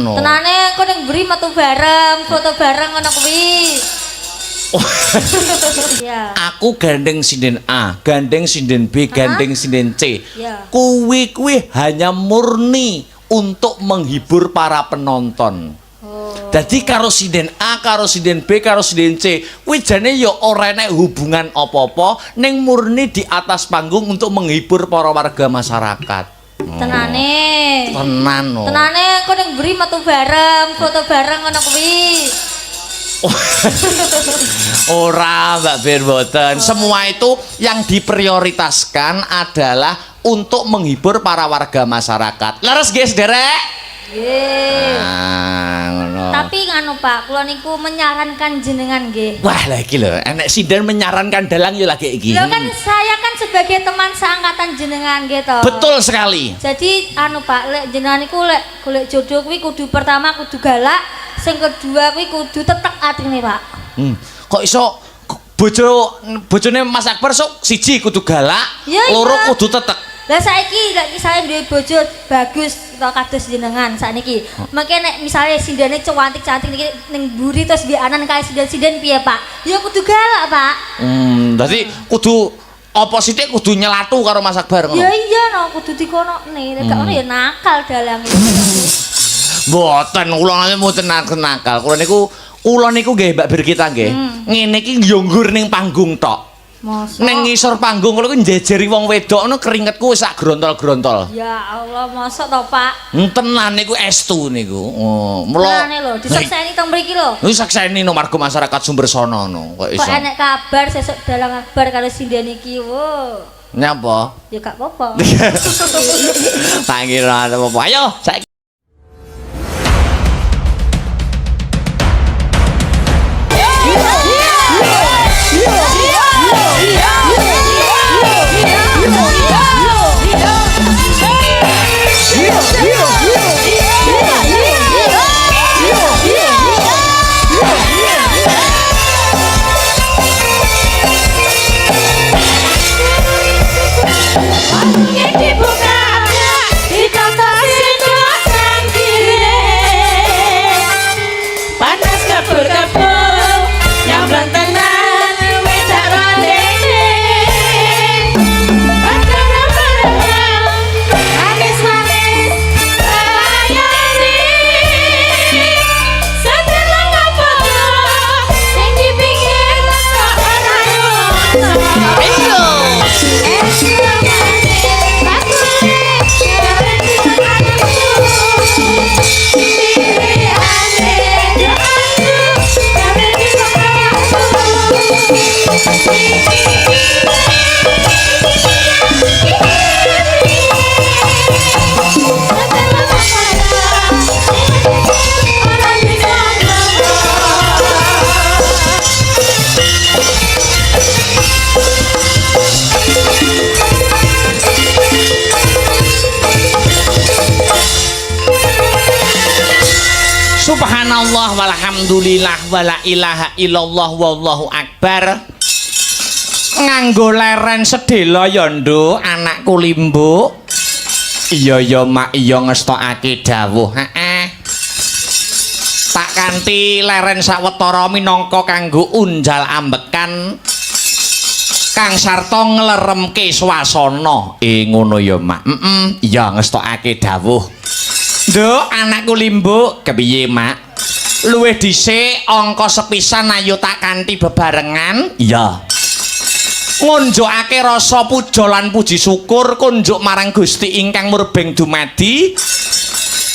Tenane kok ning mburi metu bareng, foto bareng ngono kuwi. Ya. Aku gandeng sinden A, gandeng sinden B, gandeng sinden C. Ya. Kuwi hanya murni untuk menghibur para penonton. Jadi karo sinden A, karo sinden B, karo sinden C, kuwi jane ya ora enek hubungan apa-apa, ning murni di atas panggung untuk menghibur para warga masyarakat. Tenane. Tenan no. Tenane kok ning mburi metu bareng, foto bareng ngono kuwi. Ora Mbak Bir boten. Semua itu yang diprioritaskan adalah untuk menghibur para warga masyarakat. Leres guys, derek? Nggih. Nah, ngono. Tapi nganu Pak, kula niku menyarankan jenengan nggih. Wah, lagi lho, enek sinden menyarankan dalang ya lagi iki. Lho kan saya kan sebagai teman seangkatan jenengan gitu. Betul sekali. Jadi anu Pak, lek jenengan niku lek golek jodoh kuwi kudu pertama kudu galak, sing kedua kuwi kudu tetek atine Pak. Kok iso bojone Mas Akbar sok siji kudu galak, Ya, loro iya. kudu tetek. Lah saiki lek saya duwe bojo bagus to kados jenengan sakniki. Mengke nek misale sindane cantik-cantik niki ning mburi terus mbek anan kaya sinden-sinden piye Pak? Ya kudu galak Pak. Dadi kudu apa sithik kudu nyelatu karo Mas Akbar ngono. Ya iya no kudu dikonokne, nek gak ngono ya nakal dalang. Mboten, kula mboten nakal. Kula niku nggih Mbak Bir kita nggih. Ngene iki yo nggur ning panggung tok. Mosok. Ning ngisor panggung kula ku njejeri wong wedok ngono keringetku wis sak grontol-grontol. Ya Allah, mosok to Pak? Tenan niku estu niku. Oh, mula Tenane lho, disekseni teng mriki lho. Wis sakseni no marga masyarakat sumber sono no. Kok iso. Kok enek kabar sesuk dalang kabar karo sinden iki. Wo. Nyapa? Ya gak apa-apa. Tak kira ada apa. Ayo, saiki Subhanallah walhamdulillah wala ilaha illallah wallahu akbar. Nganggo leren sedela ya nduk anakku limbu. Iya ya mak iya ngestokake dawuh. Heeh. Tak kanthi leren sawetara minangka kanggo unjal ambekan kang sarta ngleremke swasana. Ngono ya mak. Iya ngestokake dawuh. Nduk anakku limbu kepiye mak? Luwih dhisik angka sepisan ayo tak kanthi bebarengan. Iya. Ngunjukake rasa puja lan puji syukur kunjuk marang Gusti ingkang murbeng dumadi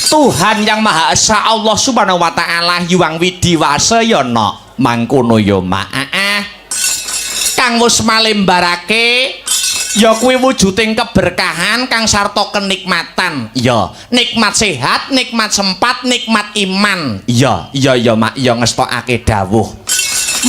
Tuhan yang Maha Esa Allah Subhanahu wa taala Hyang Widi Wasayana. Mangkono ya mak. Kang wis malembarake ya kuwi wujuding keberkahan kang sarta kenikmatan. Ya, nikmat sehat, nikmat sempat, nikmat iman. Ya mak, ya ngestokake dawuh.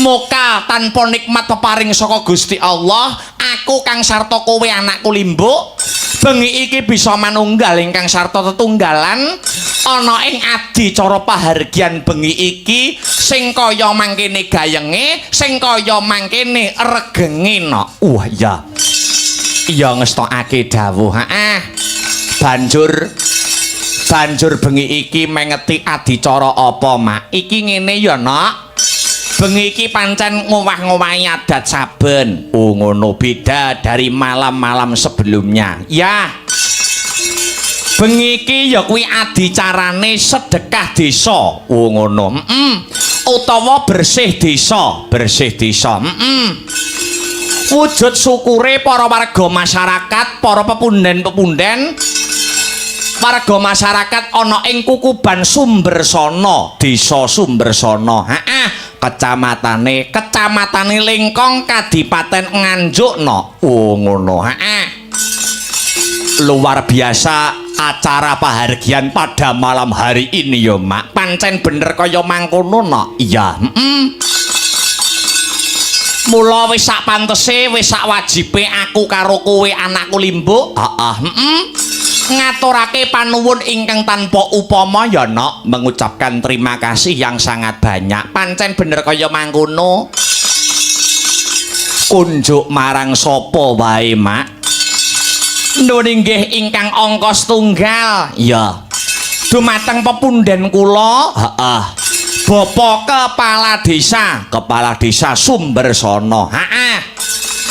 Moka tanpa nikmat peparing saka Gusti Allah, aku kang sarta kowe anakku limbuk, bengi iki bisa manunggal ingkang sarta tetunggalan ana ing adicara pahargyan bengi iki sing kaya mangkene gayenge, sing kaya mangkene regenge no. Ya. Iya ngestokake dawuh. Banjur Banjur bengi iki mengeti adicara apa, Mak? Iki ngene ya, Nok. Bengi iki pancen ngowah-ngowahi adat saben. Oh, ngono beda dari malam-malam sebelumnya. Ya. Bengi iki ya kuwi adicarane sedekah desa. Oh, ngono. Utawa bersih desa. Wujud syukure para warga masyarakat, para pepunden-pepunden warga masyarakat ana ing Kukuban Sumbersana, desa Sumbersana. Kecamatane Lingkong, Kadipaten Nganjuk, no. Oh, ngono. Luar biasa acara pahargyan pada malam hari ini ya, Mak. Pancen bener kaya mangkono, no. Iya. Mula wis sak pantese, wis sak wajibe aku karo kowe anakku Limbuk. Ngaturake panuwun ingkang tanpa upama ya, Nok, mengucapkan terima kasih yang sangat banyak. Pancen bener kaya mangkono. Kunjuk marang sapa wae, Mak? Nuwun inggih ingkang angka setunggal. Ya. Dumateng pepunden kula, Bapak Kepala Desa Sumbersana.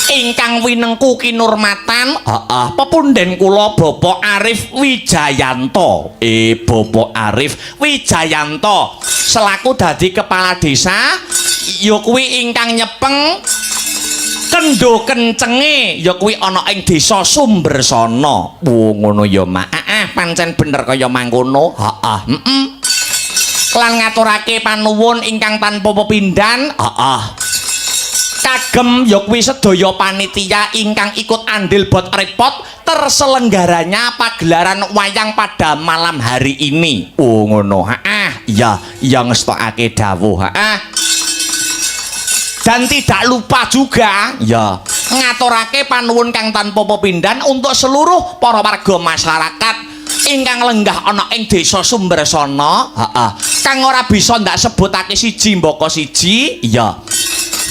Ingkang winengku kinurmatan, pepunden kula Bapak Arif Wijayanto. Bapak Arif Wijayanto selaku dadi kepala desa ya kuwi ingkang nyepeng kendo kencenge ya kuwi ana ing desa Sumbersana. Oh, ngono ya, Mak. Pancen bener kaya mangkono. Lan ngaturake panuwun ingkang tanpa pepindhan. Kagem ya kuwi sedaya panitia ingkang ikut andil bot repot terselenggaranya pagelaran wayang pada malam hari ini. Oh, ngono. Ya, yang ngetokake dawuh. Dan tidak lupa juga ya ngaturake panuwun kang tanpa pepindhan untuk seluruh para warga masyarakat ingkang lenggah ana ing desa Sumbersana. Kang ora bisa ndak sebutake siji mbaka siji ya.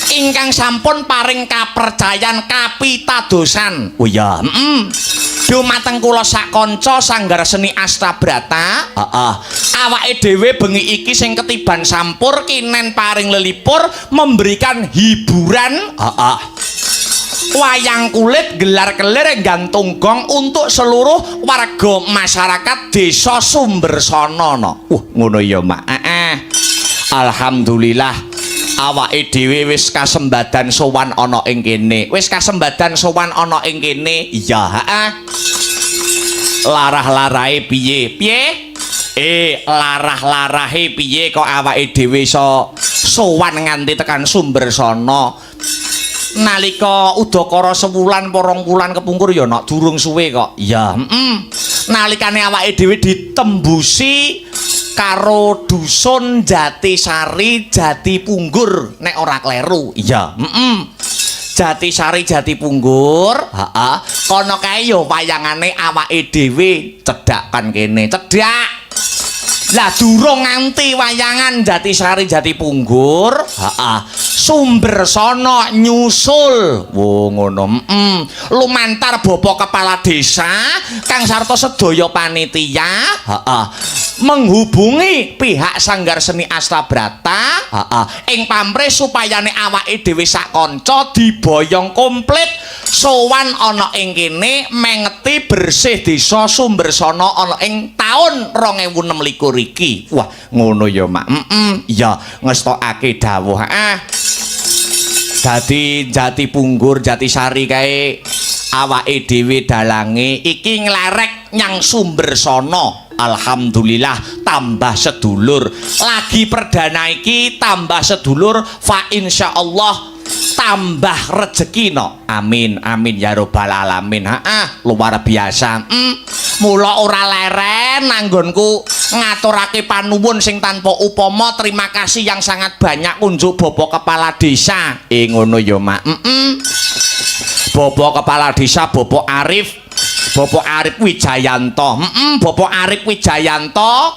Ingkang sampun paring kapercayan kapitadosan. Oh ya, dumateng kula sak kanca Sanggar Seni Astabrata, awake dhewe bengi iki sing ketiban sampur kinen paring lelipur memberikan hiburan, wayang kulit, gelar-gelir gantung gong untuk seluruh warga masyarakat desa Sumbersana. Ngono ya, Mak. Alhamdulillah. Awake dhewe wis kasembadan sowan ana ing kene. Iya, Larah-larahe piye? Larah-larahe piye kok awake dhewe iso sowan nganti tekan Sumbersana? Nalika udakara sewulan 2 wulan kepungkur ya, Nok, durung suwe kok. Ya, nalikane awake dhewe ditembusi karo dusun Jatisari Jatipunggur nek ora kleru. Iya, Jatisari Jatipunggur, kono kae ya wayangane awake dhewe cedhak kan kene, cedhak. Lah durung nganti wayangan Jatisari Jatipunggur, Sumbersana nyusul. Wo ngono. Lumantar Bapak Kepala Desa kang sarta sedaya panitia, menghubungi pihak Sanggar Seni Astabrata ing pamrih supayane awake dhewe sak kanca diboyong komplit sowan ana ing kene mengeti bersih desa Sumbersana ana ing taun 2026 iki. Wah, ngono ya, Mak. Ya, ngestokake dawuh. Dadi Jatipunggur Jatisari kae awake dhewe dalange iki nglerek nyang Sumbersana. Alhamdulillah tambah sedulur. Lagi perdana iki tambah sedulur, fa insyaallah tambah rezeki, no. Amin amin ya robbal alamin. Luar biasa. Mula ora leren nanggonku ngaturake panuwun sing tanpa upama. Terima kasih yang sangat banyak unjuk Bapak Kepala Desa. Ngono ya, Mak. Bapak Kepala Desa Bapak Arif Wijayanto. Bapak Arif Wijayanto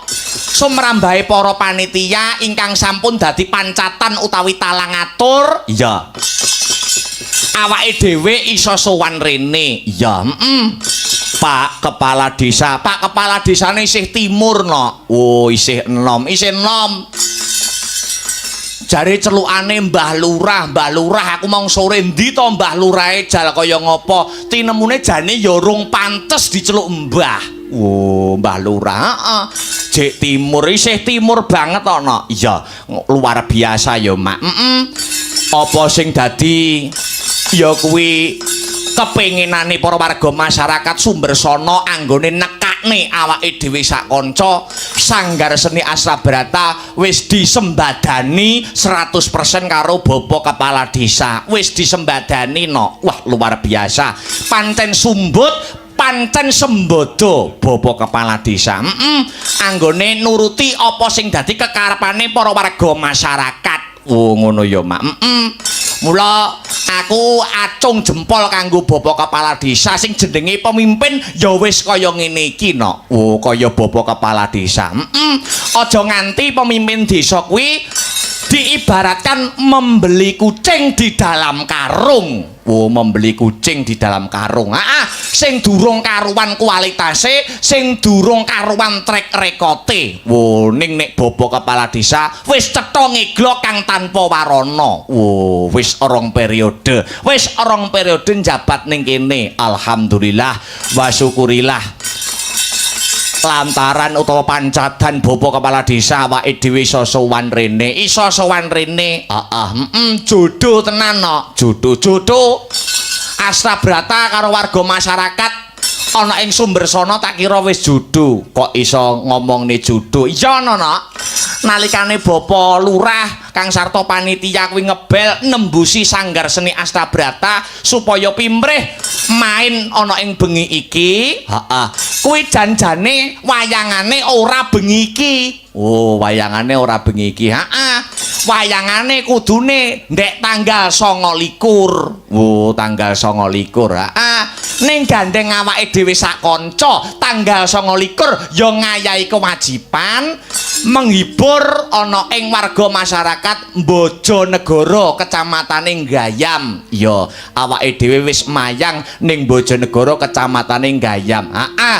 sumrambahe para panitia ingkang sampun dadi pancatan utawi talangatur. Iya. Awake dhewe iso sowan rene. Iya, Pak Kepala Desa, Pak Kepala Desane isih timur no. Oh, isih enom. Jare celukane Mbah Lurah, aku mau sore ndi to Mbah Lurahe jal kaya ngopo? Tinemune jane ya rung pantes diceluk Mbah. Oh, Mbah Lurah, heeh. Jek timur, isih timur banget to no. Iya, luar biasa ya, Mak. Apa sing dadi ya kuwi kepenginane para warga masyarakat Sumbersana anggone nekakne awake dhewe sak kanca Sanggar Seni Astabrata wis disembadani 100% karo Bapak Kepala Desa. Wis disembadani no. Wah, luar biasa. Pancen sumbut pancen sembodo Bapak Kepala Desa. Anggone nuruti apa sing dadi kekarepane para warga masyarakat. Oh, ngono ya, Mak. Mula aku acung jempol kanggo Bapak Kepala Desa sing jenenge pemimpin ya wis kaya ngene iki no. Oh, kaya Bapak Kepala Desa. Aja nganti pemimpin desa kuwi diibaratkan membeli kucing di dalam karung. Oh, membeli kucing di dalam karung. Sing durung karuan kualitase, sing durung karuan trek rekote. Oh, ning nek Bapak Kepala Desa wis cetha ngeglok kang tanpa warana. Oh, wis orong periode. Wis orong periode njabat ning kene. Alhamdulillah wa syukurillah. Lantaran utawa pancadan Bapak Kepala Desa awake dhewe iso sowan rene. Jodoh tenan no. Jodoh Astabrata karo warga masyarakat ana ing Sumbersana tak kira wis jodoh. Kok iso ngomongne jodoh? Iya no. Nalikane Bapak Lurah Kang Sarto panitia kuwi ngebel nembusi Sanggar Seni Astabrata supaya pimrih main ana ing bengi iki. Kuwi janjane wayangane ora bengi iki. Oh, wayangane ora bengi iki. Wayangane kudune ndek tanggal 29. Oh, tanggal 29. Ning gandeng awake dhewe sak kanca tanggal 29 ya ngayahi kewajiban menghibur ana ing warga masyarakat Bojonegoro Kecamatane Gayam. Ya, awake dhewe wis mayang ning Bojonegoro Kecamatane Gayam.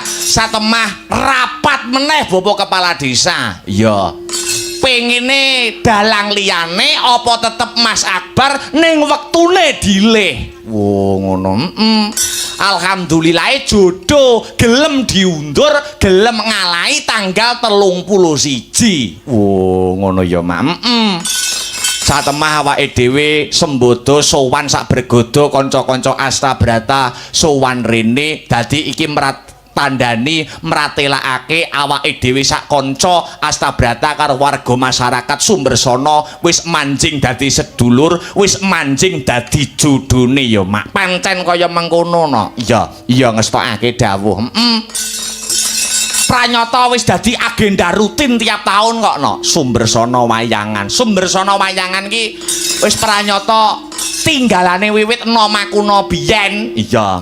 Satemah rapat meneh Bapak Kepala Desa. Ya. Pengine dalang liyane apa tetep Mas Akbar ning wektune dilih. Wo ngono. Alhamdulillah jodoh gelem diundur, gelem ngalahi tanggal 31. Wo ngono ya, Mak. Satemah awake dhewe sembodo sowan sak bergodo kanca-kanca Astabrata sowan rene dadi iki tandani mratelakake awake dhewe sak kanca Astabrata karo warga masyarakat Sumbersana wis manjing dadi sedulur, wis manjing dadi jodone ya, Mak. Pancen kaya mengkono no. Iya ngestokake dawuh. Pranyata wis dadi agenda rutin tiap tahun kok no. Sumbersana wayangan ki wis pranyata tinggalane wiwit enom aku no biyen. Iya,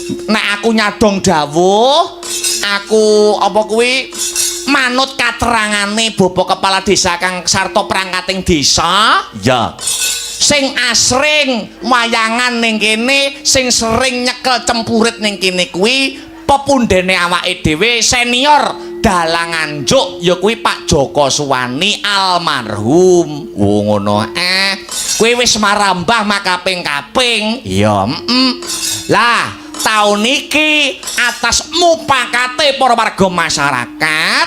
nek aku nyadong dawuh, aku apa kuwi manut katerangane Bapak Kepala Desa Kang Sarto Prangkating Desa, ya. Sing asring wayangan ning kene, sing sering nyekel cempurit ning kene kuwi pepundhene awake dhewe senior dalang Nganjuk ya kuwi Pak Joko Suwani almarhum. Oh ngono. Kuwi wis marambah makaping-kaping. Ya, Lah tahun iki atas mupakate para warga masyarakat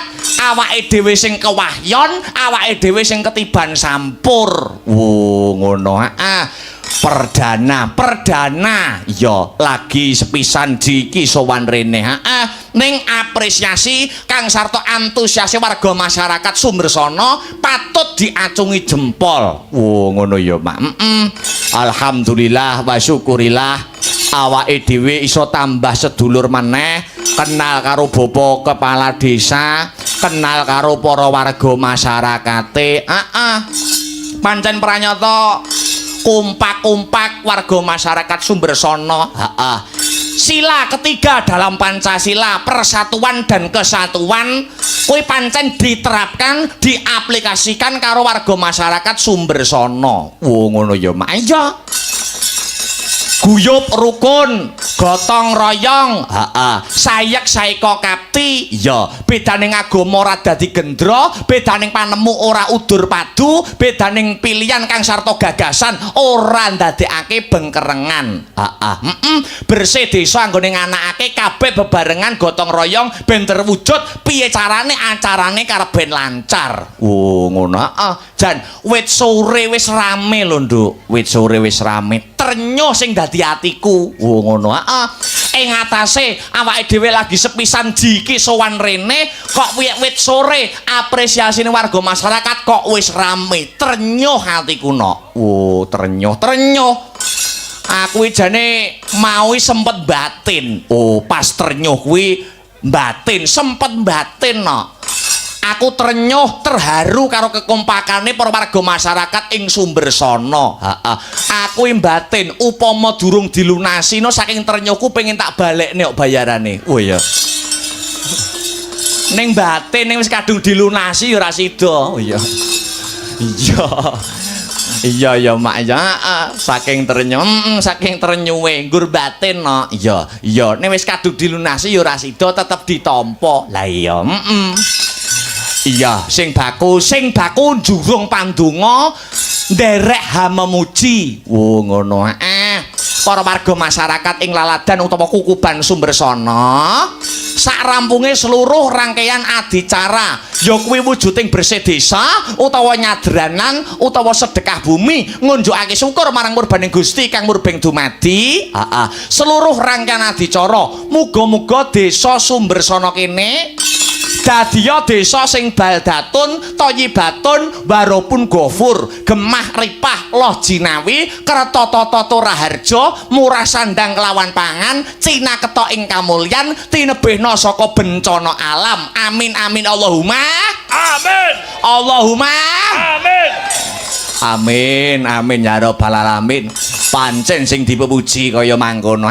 awake dhewe sing kewahyon, awake dhewe sing ketiban sampur. Wo ngono. Perdana ya lagi sepisan diki sowan rene. Ning apresiasi Kang Sarto antusiase warga masyarakat Sumbersana patut diacungi jempol. Wo ngono ya, Mak. Alhamdulillah wa syukurillah awake dhewe iso tambah sedulur meneh, kenal karo Bapak Kepala Desa, kenal karo para warga masyarakate. Pancen pranyata kompak-kompak warga masyarakat Sumbersana. Sila ketiga dalam Pancasila, persatuan dan kesatuan kuwi pancen diterapkan, diaplikasikan karo warga masyarakat Sumbersana. Wo ngono ya, Mak. Iya. guyub rukun, gotong royong, sayek saiko kapti, ya bedaning agama ora dadi gendro, bedaning panemu ora udur padu, bedaning pilihan kang sarta gagasan ora ndadekake bengkerengan. Bersih desa anggone nganakake kabeh bebarengan gotong royong ben terwujud piye carane acarane karep ben lancar. Ngono. Jan wit sore wis rame lho, Nduk. Wit sore wis rame. Ternyuh sing dadi atiku. Ngono. Ing atase awake dhewe lagi sepisan jiki sowan rene kok wit sore apresiasine warga masyarakat kok wis rame. Ternyuh atiku no. Ternyuh. Aku jane mau sempet batin. Pas ternyuh kuwi batin, sempet batin no. Aku ternyuh terharu karo kekompakane para warga masyarakat ing Sumbersana. Aku batin upama durung dilunasi no saking ternyuhku pengen tak balekne kok bayarane. Ya. Ning batin ning wis kadung dilunasi ya ora sida. Iya mak ya. Saking ternyuhe nggur batin no. Iya ning wis kadung dilunasi ya ora sida tetep ditampa. Lah iya iya sing baku jurung pandonga nderek ha memuji. Ngono. Para warga masyarakat ing Laladan utawa Kukuban Sumbersana sak rampunge seluruh rangkaian adicara ya kuwi wujuding bersih desa utawa nyadranan utawa sedekah bumi ngunjukake syukur marang murbaning Gusti kang murbeng dumadi. Seluruh rangkaian adicara muga-muga desa Sumbersana kene dadiya desa sing baldatun thayyibatun warapun gofur gemah ripah loh jinawi kerta tata raharja murah sandang kelawan pangan cina ketok ing kamulyan tinebihna saka bencana alam. Amin amin Allahumma amin. Allahumma amin. Amin ya rabbal alamin. Pancen sing dipuji kaya mangkono.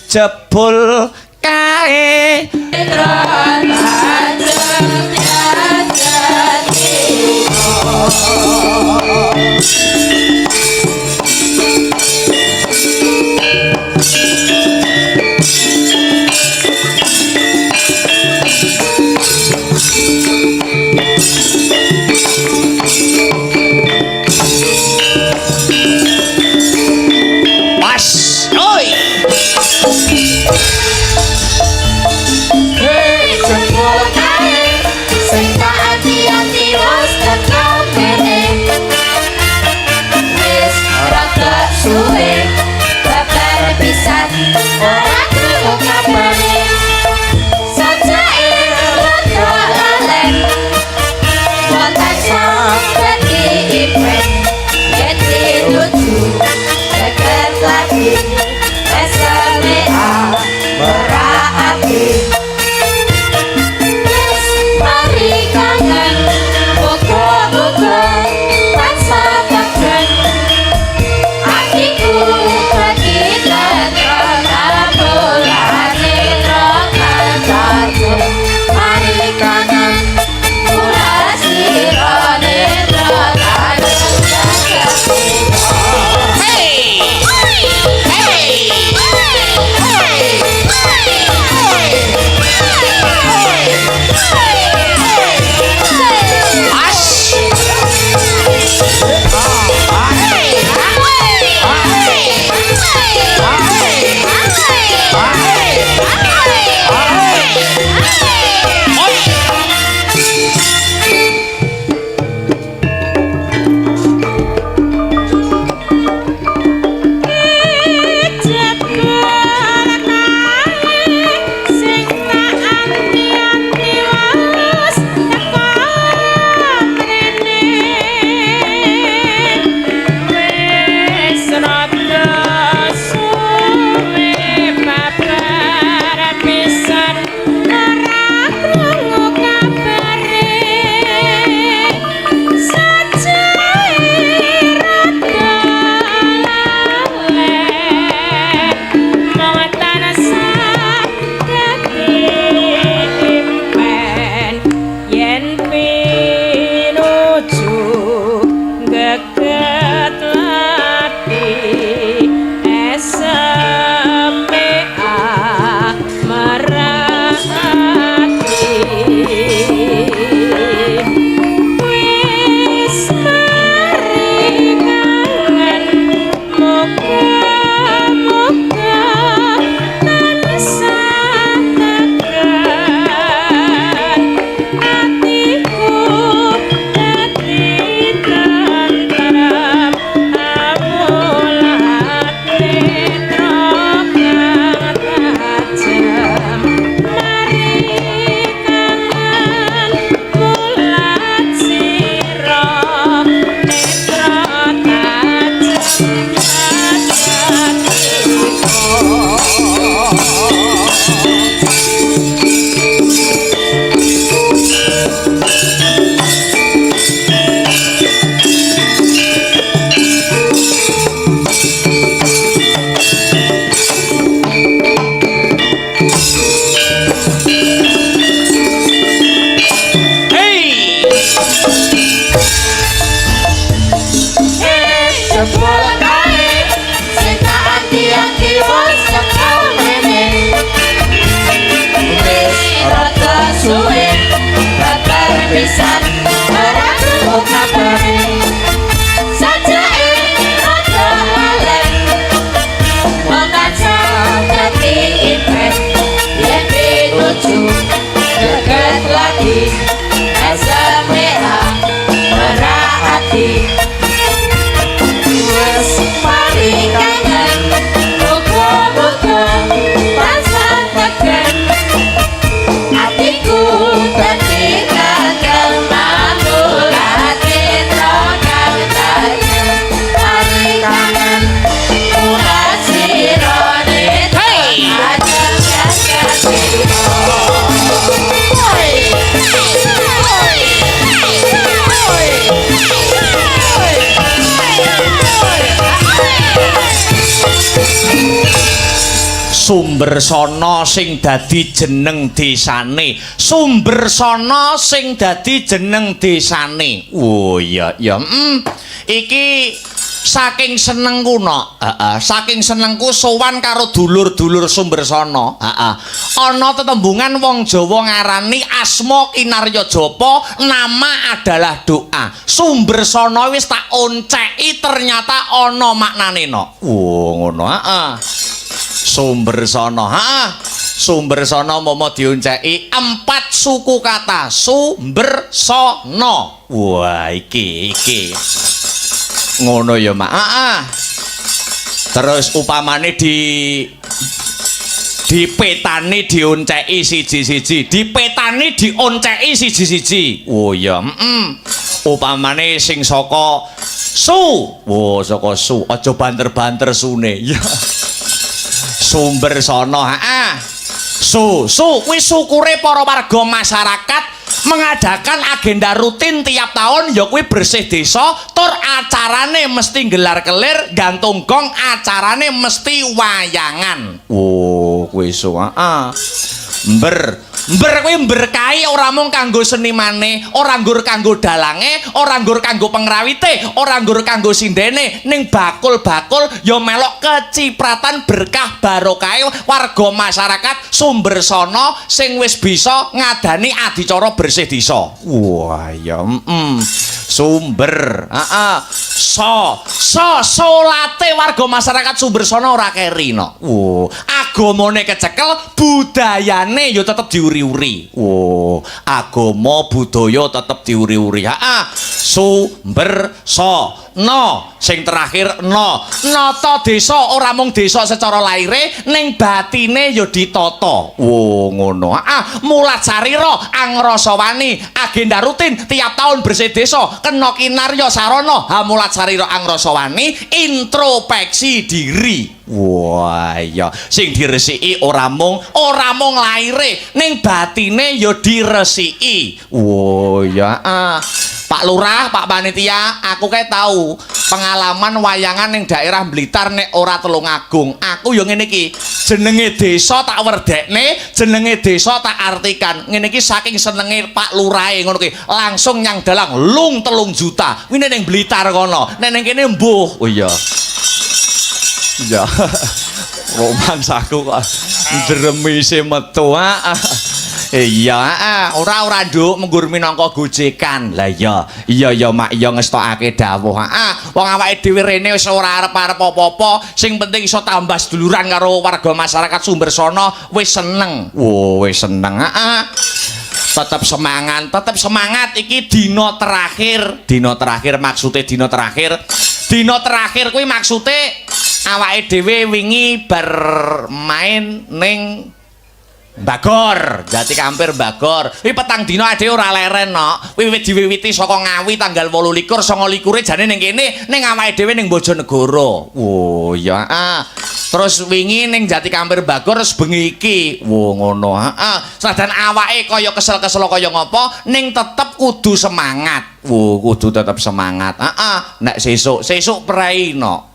Jebul kae Jebul pisan ora krungu kabare sajake rada alen wong kancang dadi impen yen pinuju deket lagi SMA merahati wes paling kangen muga-muga tansah tegen atiku dadi kangen mamulake trokang tayen paling kangen ora sirone ajeng kasih Sumber Sono sing dadi jeneng desane. Sumber Sono sing dadi jeneng desane. Oh iya ya. Iki saking senengku no. Saking senengku sowan karo dulur-dulur Sumber Sono. Ana tetembungan wong Jawa ngarani asma kinarya japa, nama adalah doa. Sumber Sono wis tak onceki ternyata ana maknane no. Oh ngono. Sumber Sono, Sumber Sono momo dionceki 4 suku kata Sumber Sono. Wah iki ngono ya Mak. Terus upamane dipetani dionceki siji-siji, dipetani dionceki siji-siji. Oh ya, upamane sing saka su, saka su, aja banter-banter sune. Ya. Sumber Sono, kuwi syukure para warga masyarakat mengadakan agenda rutin tiap tahun ya kuwi bersih desa, tur acarane mesti gelar kelir, gantung gong, acarane mesti wayangan. Oh, kuwi Mber kuwi berkahi ora mung kanggo senimane, ora nggur kanggo dalange, ora nggur kanggo pengrawite, ora nggur kanggo sindene, ning bakul-bakul ya melok kecipratan berkah barokah warga masyarakat Sumber Sono sing wis bisa ngadani adicara bersih desa. Wah ya Sumber, solate warga masyarakat Sumber Sono ora keri no. Agamane kecekel, budayane ya tetep diuri-uri. Agama budaya tetep diuri-uri. Sumber Sono sing terakhir nata desa ora mung desa secara laire ning batine ya ditata. Ngono. Mulat sarira angrasawani agenda rutin tiap tahun bersih desa kena kinarya sarana mulat sarira angrasawani introspeksi diri. Wah iya sing diresiki ora mung laire ning batine ya diresiki. Oh ya Pak Lurah, Pak Panitia, aku kae tahu pengalaman wayangan ning daerah Blitar nek ora Tulungagung. Aku ya ngene iki, jenenge desa tak werdekne, jenenge desa tak artikan. Ngene iki saking senenge Pak Lurahe ngono ki, langsung nyang dalang lung 3 juta. Kuwi ning Blitar kono. Nek ning kene mbuh. Oh iya. Ya. Romansaku kok dremise metu. Iya, ora nduk menggur minangka gojekan. Lah iya Mak iya ngestokake dawuh. Wong awake dhewe rene wis ora arep-arep apa-apa, sing penting iso tambah seduluran karo warga masyarakat Sumber Sono, wis seneng. Wis seneng. Tetep semangat iki dina terakhir. Dina terakhir maksude dina terakhir. Dina terakhir kuwi maksude awake dhewe wingi bermain ning Bagor, Jati Kampir Bagor. Kuwi petang dina dhewe ora leren no. Wiwit diwiwiti saka Ngawi tanggal 28, 29 jane ning kene ning awake dhewe ning Bojonegoro. Oh ya. Terus wingi ning Jati Kampir Bagor terus bengi iki. Ngono. Senajan awake kaya kesel-kesel kaya ngopo, ning tetep kudu semangat. Kudu tetep semangat. Nek sesuk prei no.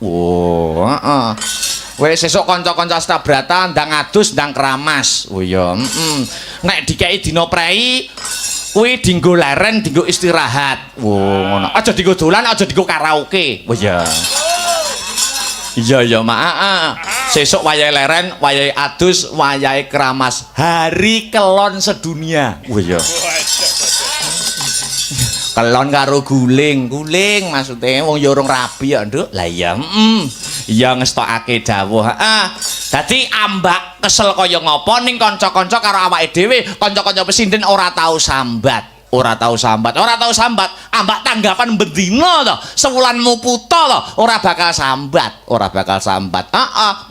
Wes sesuk kanca-kanca Astabrata ndang adus ndang keramas. Oh ya, nek dikeki dina prei kuwi dinggo leren, dinggo istirahat. Ngono. Aja dinggo dolan, aja dinggo karaoke. Oh ya. Iya Mak. Sesuk wayahe leren, wayahe adus, wayahe keramas. Hari kelon sedunia. Oh ya. Kelon karo guling maksudnya wong ya urung rabi ya, Nduk. Lah iya, ya ngestokake dawuh. Heeh. Dadi ambak kesel kaya ngopo ning kanca-kanca karo awake dhewe, kanca-kanca pesinden ora tau sambat. Ora tau sambat, ambak tanggapan bendina to, sewulanmu puto to, ora bakal sambat.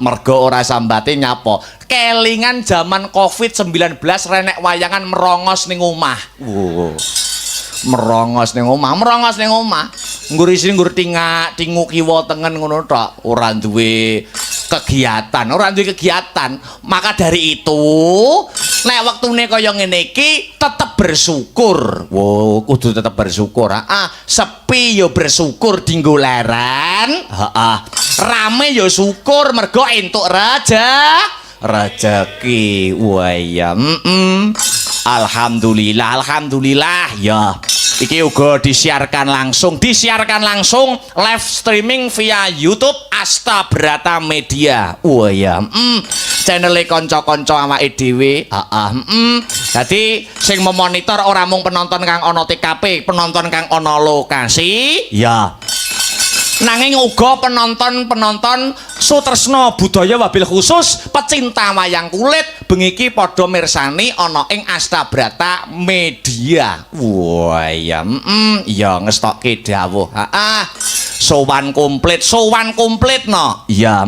Mergo ora sambate nyapa? Kelingan zaman Covid-19 renek wayangan merongos ning omah. Merongos ning omah. Ngurisi nggur tingu kiwa tengen ngono tok, ora duwe kegiatan. Maka dari itu, nek waktune kaya ngene iki tetep bersyukur. Kudu tetep bersyukur. Sepi ya bersyukur dinggo leren. Rame ya syukur mergo entuk rezeki. Wah ya. Alhamdulillah ya. Iki uga disiarkan langsung live streaming via YouTube Asta Brata Media. Wah ya. Channel kanca-kanca awake dhewe. Dadi sing memonitor ora mung penonton kang ana TKP, penonton kang ana lokasi, ya. Nanging uga penonton sutresna budaya wabil khusus pecinta wayang kulit bengi iki padha mirsani ana ing Asta Brata Media. Wah ya, ya ngestokke dawuh. Sowan komplit no. Ya,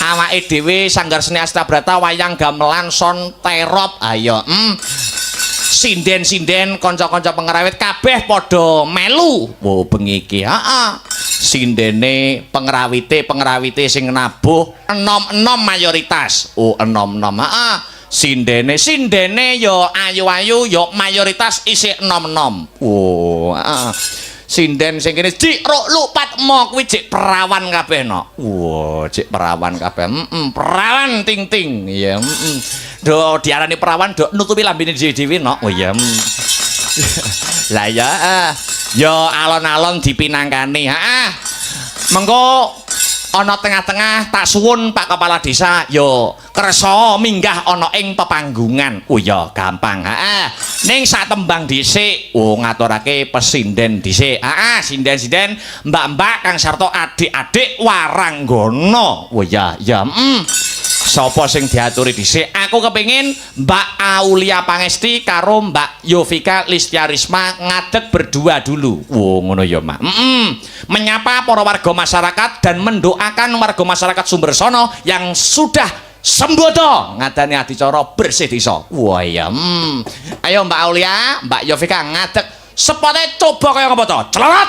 awake dhewe Sanggar Seni Asta Brata wayang gamelan son terop. Ayo, sinden-sinden kanca-kanca pengrawit kabeh padha melu. Bengi iki, sindene pengrawite sing nabuh enom-enom mayoritas. Enom-enom. Sindene yo ayu-ayu yo mayoritas isih enom-enom. Sinden sing kene Dik Ruk Lupat mo kuwi jek perawan kabeh no. Jek perawan kabeh. Perawan ting-ting. Ya, do diarani perawan do nutupi lambene dhewe-dhewe no. Oh ya. Lah ya, yo alon-alon dipinangkani. Mengko ana tengah-tengah tak suwun Pak Kepala Desa yo kersa minggah ana ing pepanggungan. Oh ya gampang. Ning sak tembang dhisik ngaturake pesinden dhisik. Sinden-sinden mbak-mbak kang sarta adik-adik waranggana. Oh ya sapa sing diaturi dhisik? Aku kepengin Mbak Aulia Pangesti karo Mbak Yovika Listiarisma ngadeg berdua dulu. Ngono ya, Mak. Menyapa para warga masyarakat dan mendoakan warga masyarakat Sumbersono yang sudah sembodo ngadani adicara bersih desa. Wah ya. Ayo Mbak Aulia, Mbak Yovika ngadeg sepote coba kaya apa to? Celawat.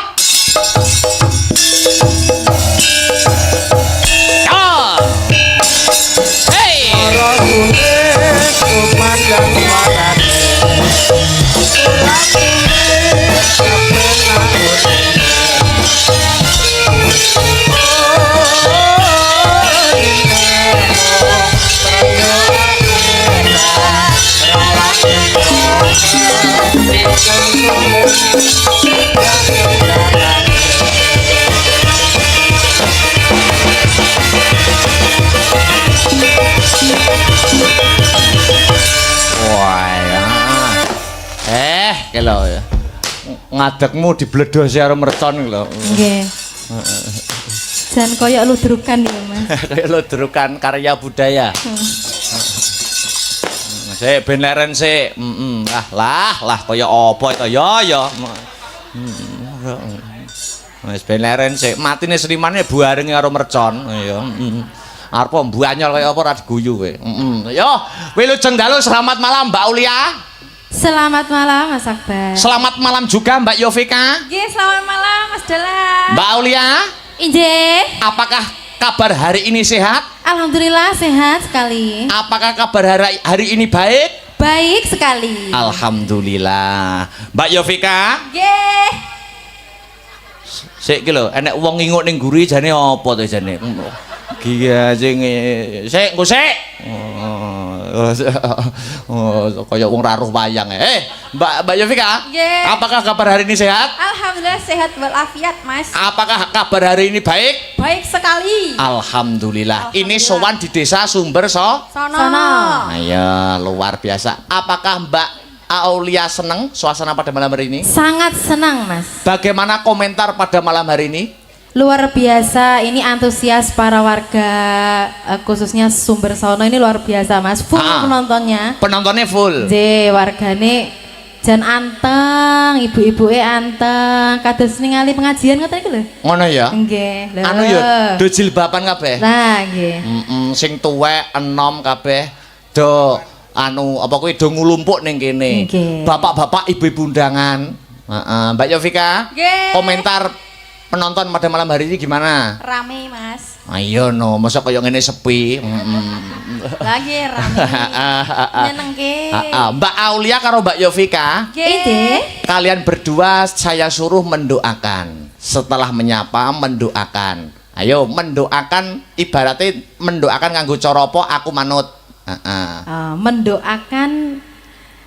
Lho ngadegmu dibledosi karo mercon lho. Nggih. Jan koyo ludrukan ya, Mas. Kayak ludrukan karya budaya. Sik ben leren sik. Lah kaya apa to ya. Wis ben leren sik. Matine Srimane buareng karo mercon ya. Arep mbanyol kaya apa ora diguyu kowe. Yo, wilujeng dalu selamat malam Mbak Aulia. Selamat malam Mas Akbar. Selamat malam juga Mbak Yovika. Nggih, selamat malam Mas Dela. Mbak Aulia. Injih. Apakah kabar hari ini sehat? Alhamdulillah sehat sekali. Apakah kabar hari ini baik? Baik sekali. Alhamdulillah. Mbak Yovika. Nggih. Sik ki lho, enek wong nginguk ning guri jane apa to jane? Giya sing sik engko sik. Kayak wong raruh wayang. Mbak Yovika, apakah kabar hari ini sehat? Alhamdulillah sehat walafiat, Mas. Apakah kabar hari ini baik? Baik sekali. Alhamdulillah. Ini sowan di desa Sumbersono. Sono. Ayo, luar biasa. Apakah Mbak Aulia seneng suasana pada malam hari ini? Sangat senang, Mas. Bagaimana komentar pada malam hari ini? Luar biasa, ini antusias para warga khususnya Sumber Sono ini luar biasa, Mas. Full penontonnya. Penontonnya full. Wargane jan anteng, ibu-ibu anteng, kados ningali pengajian ngoten iki lho. Ngono ya? Nggih. Anu ya, do jilbaban kabeh. Nah, nggih. Sing tuwek enom kabeh do anu apa kuwi do ngulumpuk ning kene. Nggih. Bapak-bapak, ibu-ibu undangan. Heeh, Mbak Yovika. Nggih. Komentar penonton pada malam hari ini gimana? Rame, Mas. Ayo no, masa kaya ngene sepi. Lagi rame. Nyenengke. Mbak Aulia karo Mbak Yovika, Nggih. kalian berdua saya suruh mendoakan. Setelah menyapa mendoakan. Ayo mendoakan, ibaratnya mendoakan nganggo cara apa aku manut. Mendoakan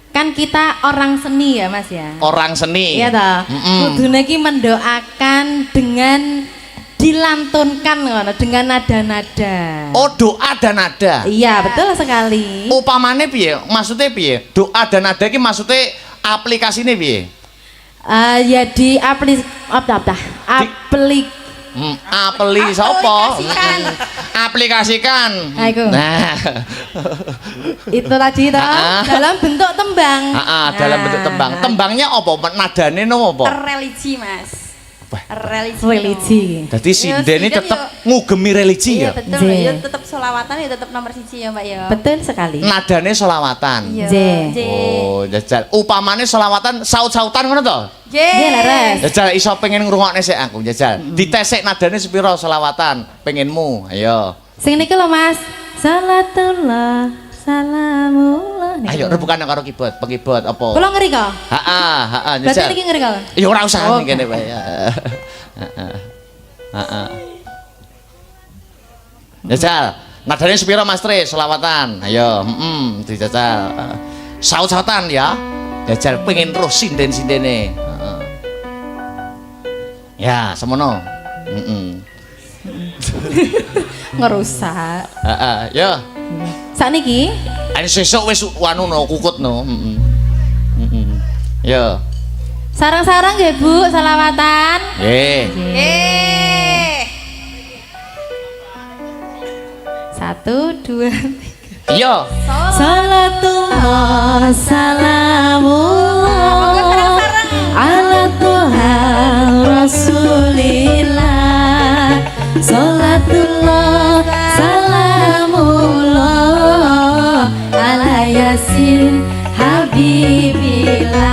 kan kita orang seni ya, Mas ya. Orang seni. Iya toh. Kudune iki mendoakan dengan dilantunkan ngono, dengan nada-nada. Oh, doa dan nada. Iya, betul sekali. Upamane piye? Maksudnya piye? Doa dan nada iki maksudnya aplikasine piye? Ya di aplik Apeli sapa? Aplikasikan. Nah, iku. Nah. Itu tadi toh dalam bentuk tembang. Dalam bentuk tembang. Tembangnya apa? Nadane no apa? Religi, Mas. Religi. Jadi sindene Sinden tetep ngugemi religi Iya, ya. betul. Nggih. Ya tetap selawatan ya tetap nomor 1 ya, Mbak ya. Betul sekali. Nadane selawatan. Iya. Nggih. Oh, jajal. Upamane selawatan saut-sautan ngono to? Nggih, leres. Jajal iso pengen ngrungokne sik aku, jajal. Ditesek nadane sepiro selawatan? Pengenmu. Ayo. Sing niki lho, Mas. Salatullah, salamullah. Ayo rebukan karo keyboard, pengkeyboard apa? Kula ngeri kok. Heeh, Berarti jajal. niki ngeri kok. Ya ora usah Oh, ning kene Pak. Heeh. Jajal, nadane sepiro Mas Tri selawatan? Ayo, dijajal. Saut-sautan ya. Jajal pengen roh sinden-sindene. Heeh. Ya, semono. Ngerusak. Heeh, yo. Sakniki Ane sesuk wis anu no kukut no. Yo. sarang-sarang nggih, Bu, selawatan. Nggih. Eh. 1 2 Yo. Salatullah salamullah ala Tuha Rasulillah. Salatullah salamullah ala Yasin Habibillah.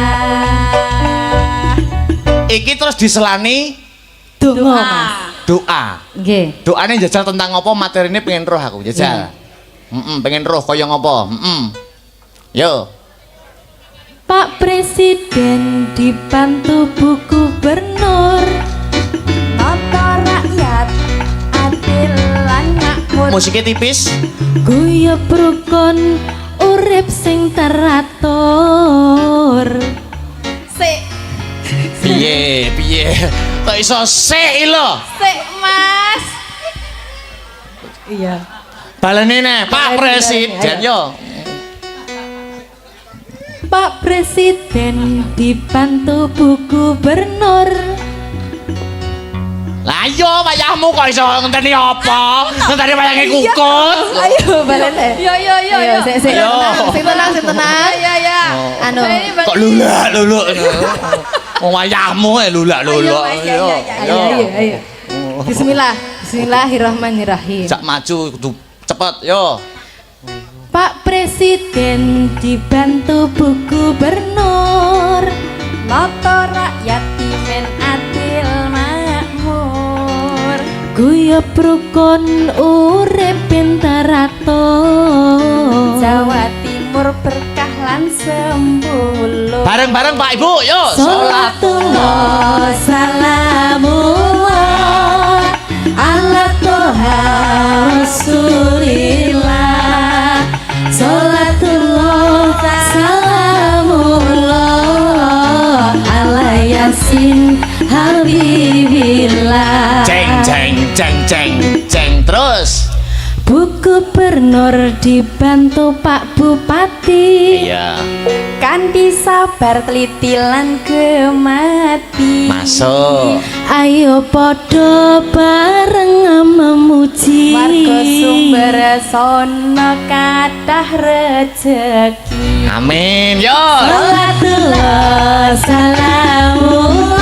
Iki terus diselani Donga, Mas. doa. Nggih. Doane jajal tentang apa materine pengen roh aku jajal. Pengen roh kaya ngapa? Yo. Pak Presiden dibantu Bu Gubernur, Nata rakyat adil lan makmur. Musiknya tipis. guyub rukun urip sing teratur. Sik, Piye? Kok iso sik lho. sik, Mas. Iya. Balene ne, Pak Presiden yo. Pak Presiden dibantu Bu Gubernur, Lah yo wayahmu kok iso ngenteni apa? Ngenteni wayange kukut. ayo balene. Yo. Sik Ayo. tenang. Ya. Anu, Kok lulak. Wong wayahmu lulak. Ayo, Mas, ya. ayo. Bismillahirrahmanirrahim. Jak maju kudu cepet yo. Pak Presiden dibantu Bu Gubernur, Nata rakyat dimen adil makmur. guyub rukun urip teratur. Jawa Timur berkah lan sembuluh. Bareng-bareng Pak Ibu yo. Salatullah salamullah ala Tuha Rasulillah. Salatullah salamullah ala Yasin Habibillah. Ceng terus. Bu Gubernur dibantu Pak Bupati. Iya. Kanthi sabar teliti lan gemati. Masuk. Ayo podo bareng memuji. Warga sumber sono kathah rejeki. Amin. Yo. Salatullah salamullah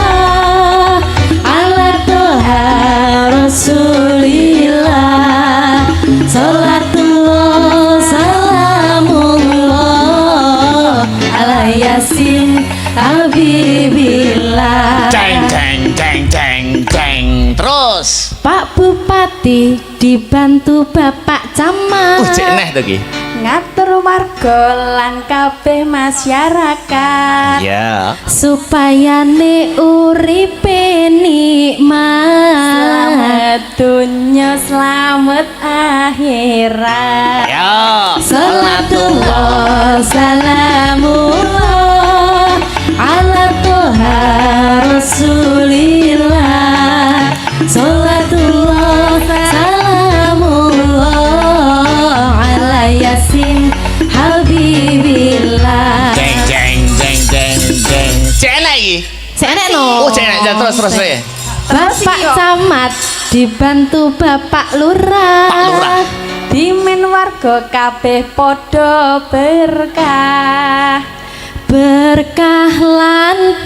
ala toha rasulillah. Salatullah salamullah ala yasin habibillah. Jeng jeng jeng jeng jeng. Terus. Pak Bupati dibantu Bapak Camat. Cek neh to ki. Ngatur warga lan kabeh masyarakat. Ya. Supaya ne uripe nikmat. Selamat dunya, selamat akhirat. Ya. Salatullah salamullah ala toha rasulillah. Salatullah salamullah ala yasin habibillah. Jeng jeng jeng jeng jeng. Cek neh iki. Senek no. Oh, cek neh. Ya, terus terus ya. Bapak Camat dibantu Bapak Lurah. Pak Lurah. Dimen warga kabeh padha berkah. Berkah lan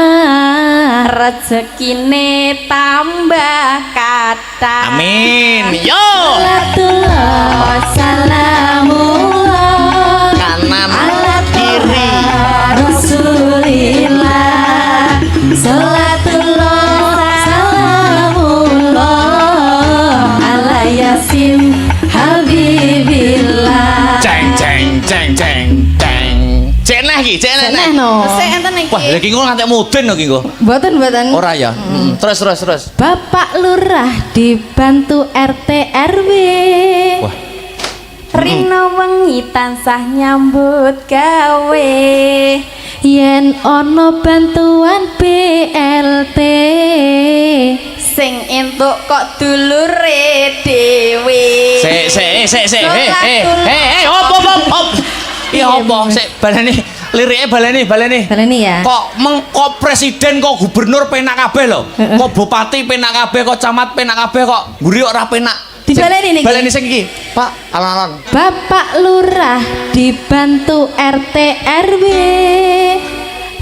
barokah. Rezekine tambah kathah. Amin. Yo. Salatullah salamullah Kanan ala kiri. Rasulillah. Salatullah salamullah ala yasin habibillah. Jeng jeng jeng jeng jeng. Cek neh iki, cek neh. Seneh no. Sik enten iki. Wah, lagi engko ngantek mudin lho iki engko. Mboten. Ora ya. Terus terus terus. Bapak Lurah dibantu RT RW. Wah. Rina wengi tansah nyambut gawe. Yen ono bantuan BLT. Sing entuk kok dulure dhewe. Sik. Hop. Iya apa? Sik baleni lirike baleni. Baleni ya. Kok kok presiden kok gubernur penak kabeh lho. Kok bupati penak kabeh, kok camat penak kabeh kok mburi ora penak. Dibaleni niki. Baleni sing iki, Pak. Alon-alon. Bapak Lurah dibantu RT RW.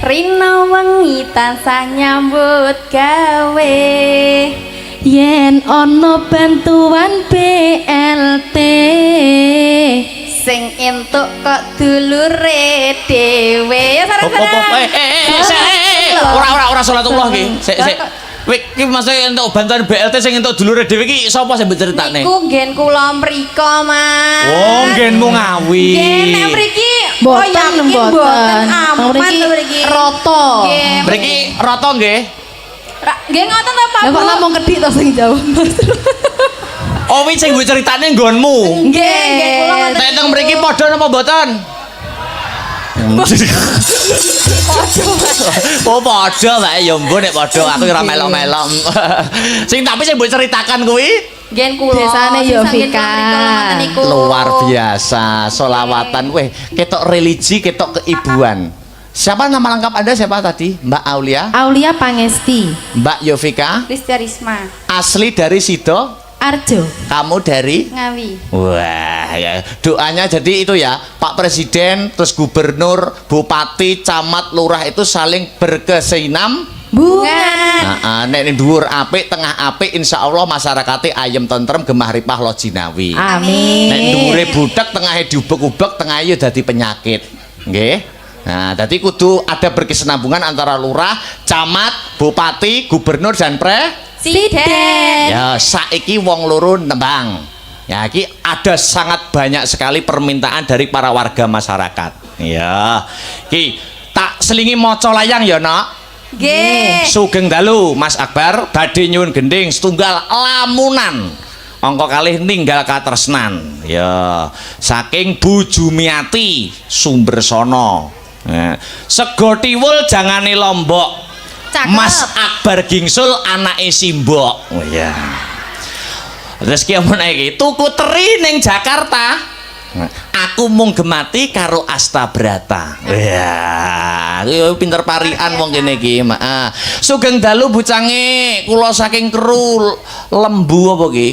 Rina wengi tansah nyambut gawe. Yen ono bantuan BLT. Sing entuk kok dulure dhewe. Ya Hop. Ora salatullah iki. Sik. Iki maksudnya entuk bantuan BLT sing entuk dulure dhewe iki sapa sing mbok critakne? Niku nggen kula mriko, Mas. Oh, nggenmu ngawi. Nggih, nek mriki Boten. amat mriki. Roto. Nggih. Mriki rata nggih. Nggih ngoten to, Pak. Lah kok Bu? namung kedik to sing jauh. Oh, wi sing mbok critakne nggonmu. Nggih, kula ngoten. Nek teng mriki padha napa mboten? Oh padha wae ya mbok nek padha aku ora melok-melok. Tapi sing mbok ceritakan kuwi Nggih kula. Desane ya, Sing Vika. mriko ngoten niku. luar biasa, solawatan weh ketok religi, ketok keibuan. Siapa nama lengkap Anda siapa tadi? Mbak Aulia, Aulia Pangesti. Mbak Yovika, Rizky Risma. asli dari Sido, Arjo. kamu dari Ngawi. wah ya doanya jadi itu ya Pak Presiden terus gubernur bupati camat lurah itu saling berkesinambungan. Bunga. Nek ning dhuwur apik tengah apik insyaallah masyarakate ayem tentrem gemah ripah lo jinawi. Amin. Nek dhuwure budak tengahe diubek-ubek tengahe yo dadi penyakit nggih. Nah dadi kudu ada berkesinambungan antara lurah camat bupati gubernur dan Siden. ya saiki wong loro nembang. Ya iki ada sangat banyak sekali permintaan dari para warga masyarakat. Ya. Iki tak selingi maca layang ya, Nak. Nggih. Sugeng dalu Mas Akbar badhe nyuwun gending setunggal lamunan. Angka kalih ninggal katresnan. Ya, saking Bu Jumiati Sumbersono. Ya. Sego tiwul jangane Lombok. Cakep. Mas Akbar Gingsul anake Simbok. Oh ya. Terus ki omong iki, tuku teri ning Jakarta. Aku mung gemati karo Astabrata. Ya, pinter parian wong kene iki. Sugeng dalu bucange, kula saking Keru Lembu apa ki?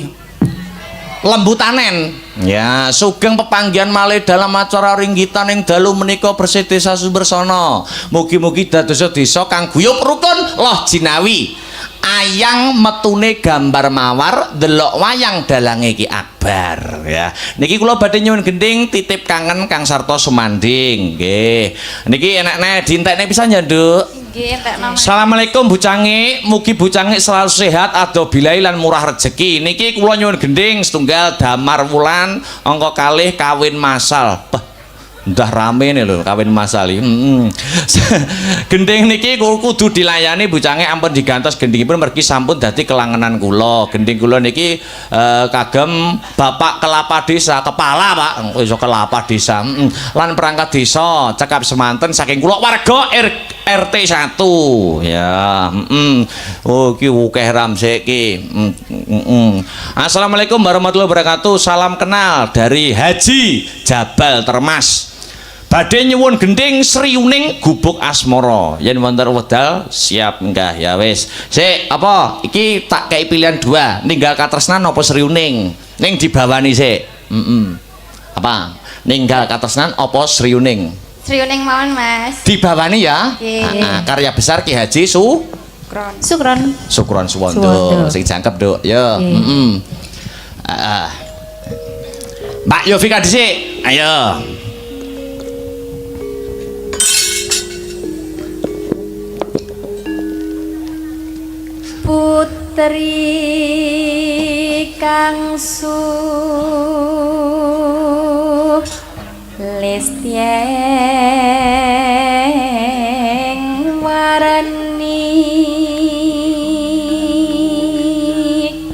Lembu Tanen. Ya, sugeng pepanggihan malih dalam acara ringgitan ing dalu menika bersih desa Sumbersana. Mugi-mugi dados desa kang guyub rukun loh jinawi. Ayang metune gambar mawar delok wayang dalange Ki Akbar ya. Niki kula badhe nyuwun gending titip kangen Kang Sarto Sumanding nggih. Niki enek-enek dintekne pisan ya, Nduk. Nggih, entekno. Assalamualaikum Bu Cangi, mugi Bu Cangi selalu sehat, ado bilai lan murah rezeki. Niki kula nyuwun gending setunggal damar wulan angka kalih kawin masal. Udah rame nih lho kawin masal iki. Gending niki kudu dilayani Bu Cange ampun digantos gendingipun mergi sampun dadi kelangenan kula. Gending kula niki kagem Bapak Kelapa Desa, kepala Pak, iso kelapa desa. Lan perangkat desa cekap semanten saking kula warga RT 1 ya. Oh iki akeh ramsek iki. Assalamualaikum warahmatullahi wabarakatuh. Salam kenal dari Haji Jabal Termas. Badhe nyuwun gending sriuning gubuk asmara. Yen wonten wedal siap enggah ya wis. Sik, apa? Iki tak kei pilihan dua, ninggal katresnan apa sriuning? Ning dibawani sik. Apa? Ninggal katresnan apa sriuning? Sriuning mawon, Mas. Dibawani ya. Karya besar Ki Haji Sukron. Sukron Suwondo. Sing jangkep, Duk. Ya. Mbak Yovika dhisik. Ayo. Putri kang Lestyeng warani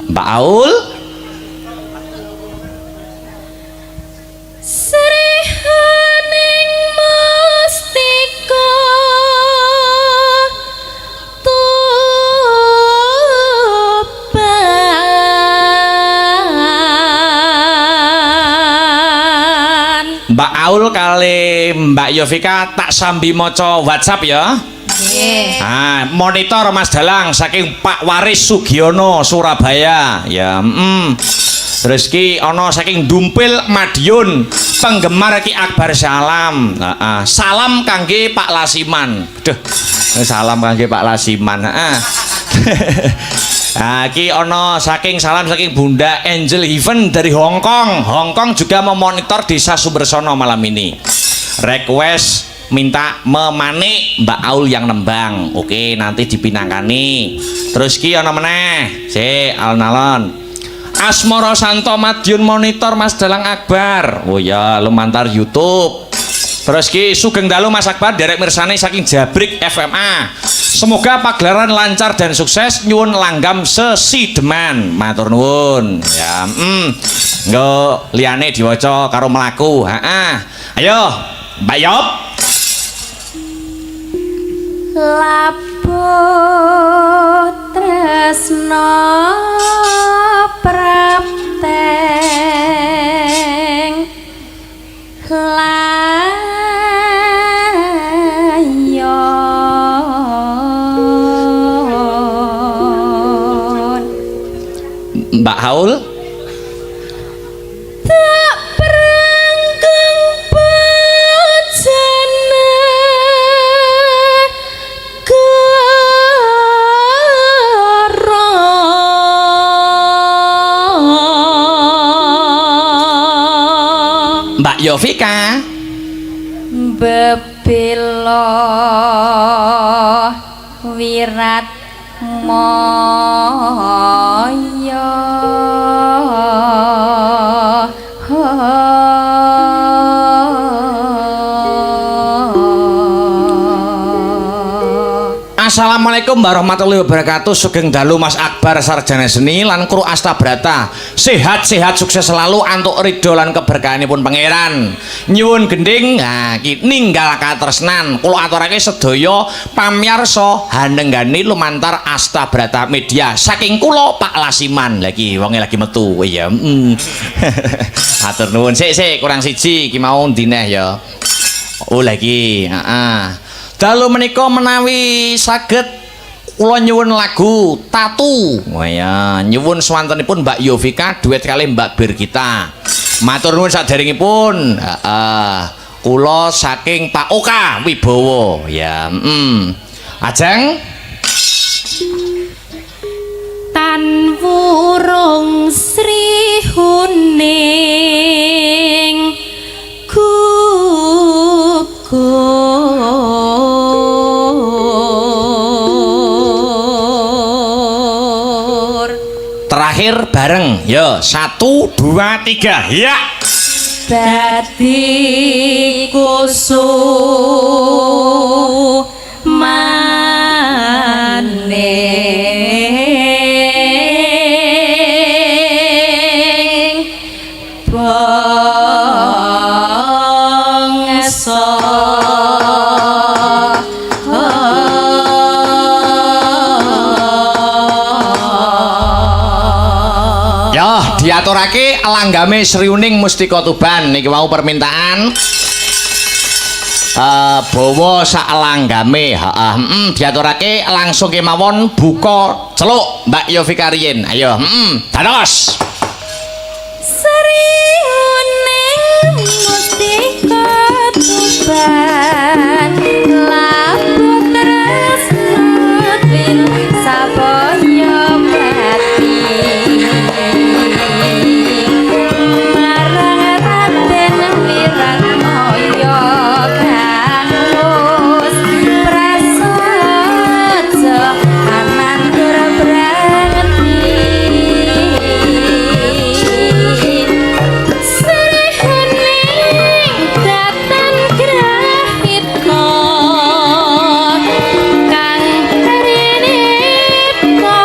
Mbak Aul Srihaning mustika Mbak Aul kali Mbak Yovika tak sambi maca WhatsApp ya. Nggih. Monitor Mas Dalang saking Pak Waris Sugiono Surabaya ya. Terus ki ana saking Dumpil Madiun penggemar Ki Akbar Salam. Salam kangge Pak Lasiman. Duh, salam kangge Pak Lasiman. Ki ono saking salam saking Bunda Angel Heaven dari Hong Kong. Hong Kong juga memonitor desa Sumbersono malam ini. Request minta memanik Mbak Aul yang nembang. Oke, nanti dipinangkani. Terus ki ono meneh. Si alon-alon. Asmoro Santo Madiun monitor Mas Dalang Akbar. Oh ya, lumantar YouTube. Terus ki sugeng dalu Mas Akbar derek mirsani saking Jabrik FMA. Semoga pagelaran lancar dan sukses, nyuwun langgam sesideman. Matur nuwun. Ya, nggo liyane diwaca karo mlaku. Ayo, Mbak Yop. Labuh tresno prapteng Mbak Haul tak perangkeng bajana karo Mbak Yovika bebelo wirat moyo Assalamualaikum warahmatullahi wabarakatuh. Sugeng dalu Mas Akbar sarjana seni lan kru Astabrata. Sehat-sehat sukses selalu antuk ridho lan keberkahanipun pangeran. Nyuwun gending iki ninggal katresnan. Kula aturake sedaya pamirsa hanenggani lumantar Astabrata Media. Saking kula Pak Lasiman. Lagi wonge lagi metu ya. Atur nuwun sik kurang siji iki mau dineh ya. Oh lagi, dalu menika menawi saged kula nyuwun lagu Tatu. Wah ya, nyuwun swantenipun Mbak Yovika duet kali Mbak Birgita. Matur nuwun saderengipun. Kula saking Pak Oka Wibowo ya. Ajeng Tan wurung Sri Huning gugur. terakhir bareng ya 1 2 3 ya. Dadi kusumaning bangsa ya diaturake langgame Sriuning Mustika Tuban niki mau permintaan bawa sak langgame diaturake langsung kemawon buka celuk Mbak Yovika Rien ayo dados Sriuning Mustika Tuban labut tresna wil sabaya pati marang Raden Wiratmaya kangus prasaja anandur brangti Srihuning datan grahita kang rinipka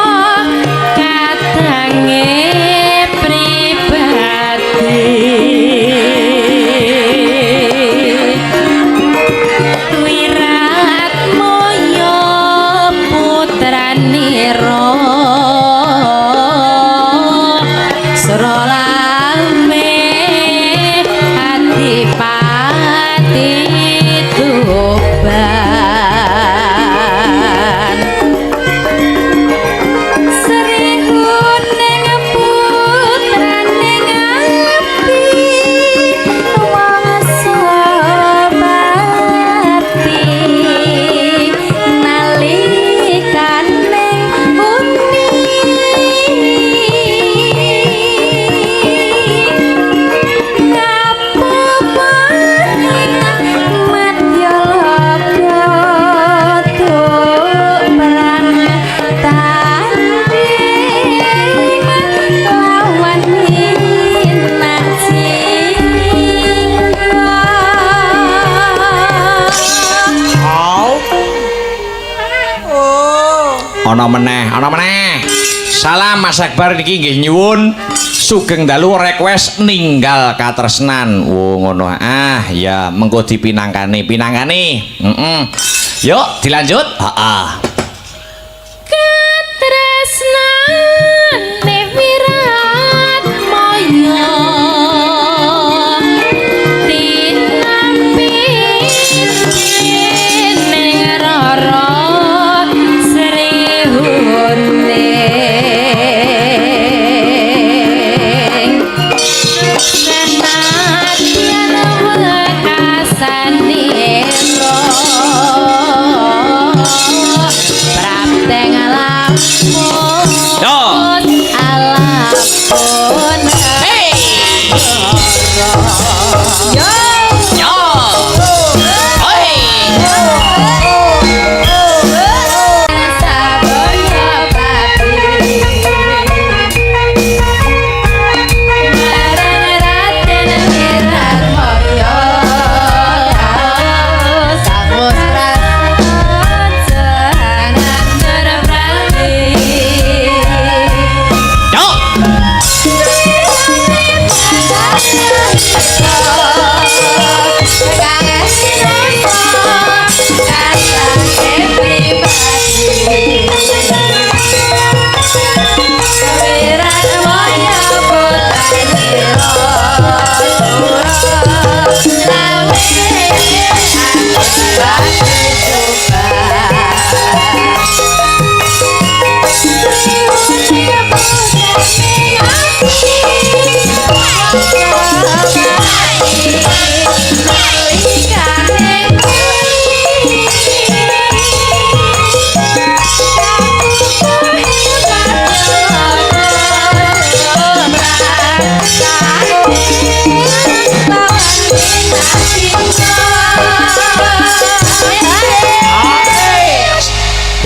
kadange pribadi Wiratmaya putranira Srolame Adipati Tuban Srihuning putraning api Wasopati nalikaning uni ana meneh salam Mas Akbar niki nggih nyuwun sugeng dalu request ninggal katresnan ngono ya mengko dipinangkani yuk dilanjut katresnane Wiratmaya tinampi ning rara Srihuning senadyan wekasanira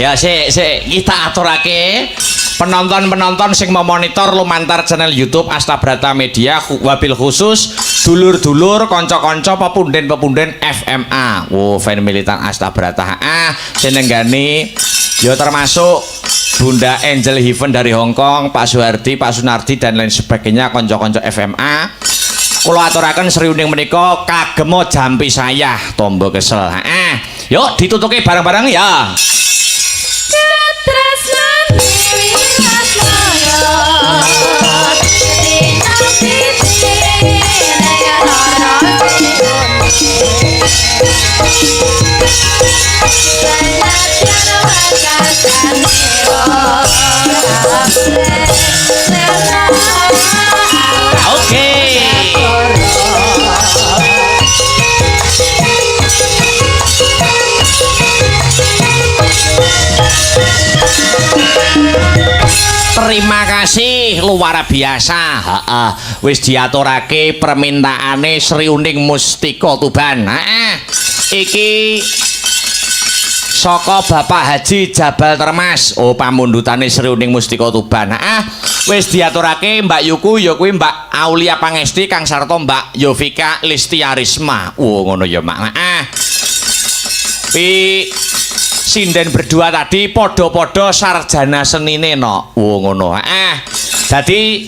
Ya sik kita aturake penonton-penonton sing mau monitor lumantar channel YouTube Astabrata Media wabil khusus dulur-dulur kanca-kanca pepunden-pepunden FMA. Fan militan Astabrata. Jenenggane ya termasuk Bunda Angel Heaven dari Hong Kong, Pak Suhardi, Pak Sunardi dan lain sebagainya kanca-kanca FMA. Kula aturaken sriuning menika kagemo jampi saya tombo kesel. Yuk ditutuke bareng-bareng ya. Oke. Terima kasih luar biasa. Wis diaturake permintaane Sriuning Mustika Tuban. Iki saka Bapak Haji Jabal Termas. Pamundhutane Sriuning Mustika Tuban. Wis diaturake Mbak Yuku ya kuwi Mbak Aulia Pangesti kang sarta Mbak Yovika Listiarisma. Ngono ya Mak. Sinden berdua tadi podo-podo sarjana senine no. Ngono. Dadi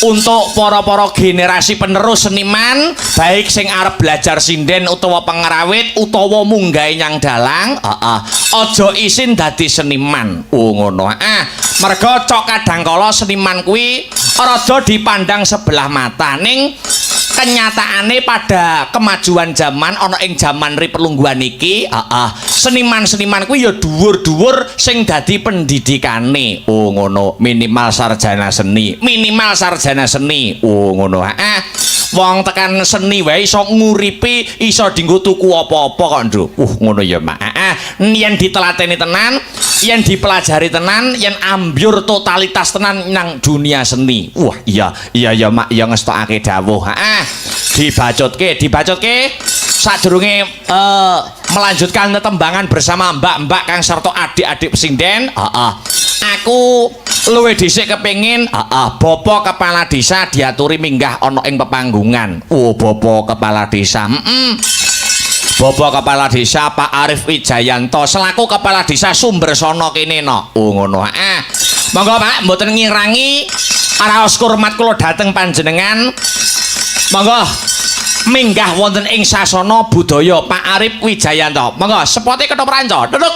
untuk para-para generasi penerus seniman baik sing arep belajar sinden utawa pengrawit utawa munggahe nyang dalang, aja isin dadi seniman. Ngono. Merga cok kadangkala seniman kuwi rada dipandang sebelah mata ning kenyataane pada kemajuan zaman ana ing zaman riperlungguhan iki seniman-seniman kuwi ya dhuwur-dhuwur sing dadi pendidikane ngono minimal sarjana seni ngono wong tekan seni wae iso nguripi iso dienggo tuku apa-apa kok Nduk ngono ya Mak yen ditelateni tenan yen dipelajari tenan yen ambyur totalitas tenan nang dunia seni iya ya Mak ya ngestokake dawuh dibacotke sadurunge melanjutkan tetembangan bersama mbak-mbak kang serta adik-adik sinden aku luwih dhisik kepengin Bapak Kepala Desa diaturi minggah ana ing pepanggungan Bapak Kepala Desa Bapak Kepala Desa Pak Arif Wijayanto selaku Kepala Desa Sumbersono kene no ngono monggo Pak mboten ngirangi araos kurmat kula dhateng panjenengan monggo minggah wonten ing sasana budaya Pak Arif Wijayanto monggo sepote ketop ranca duduk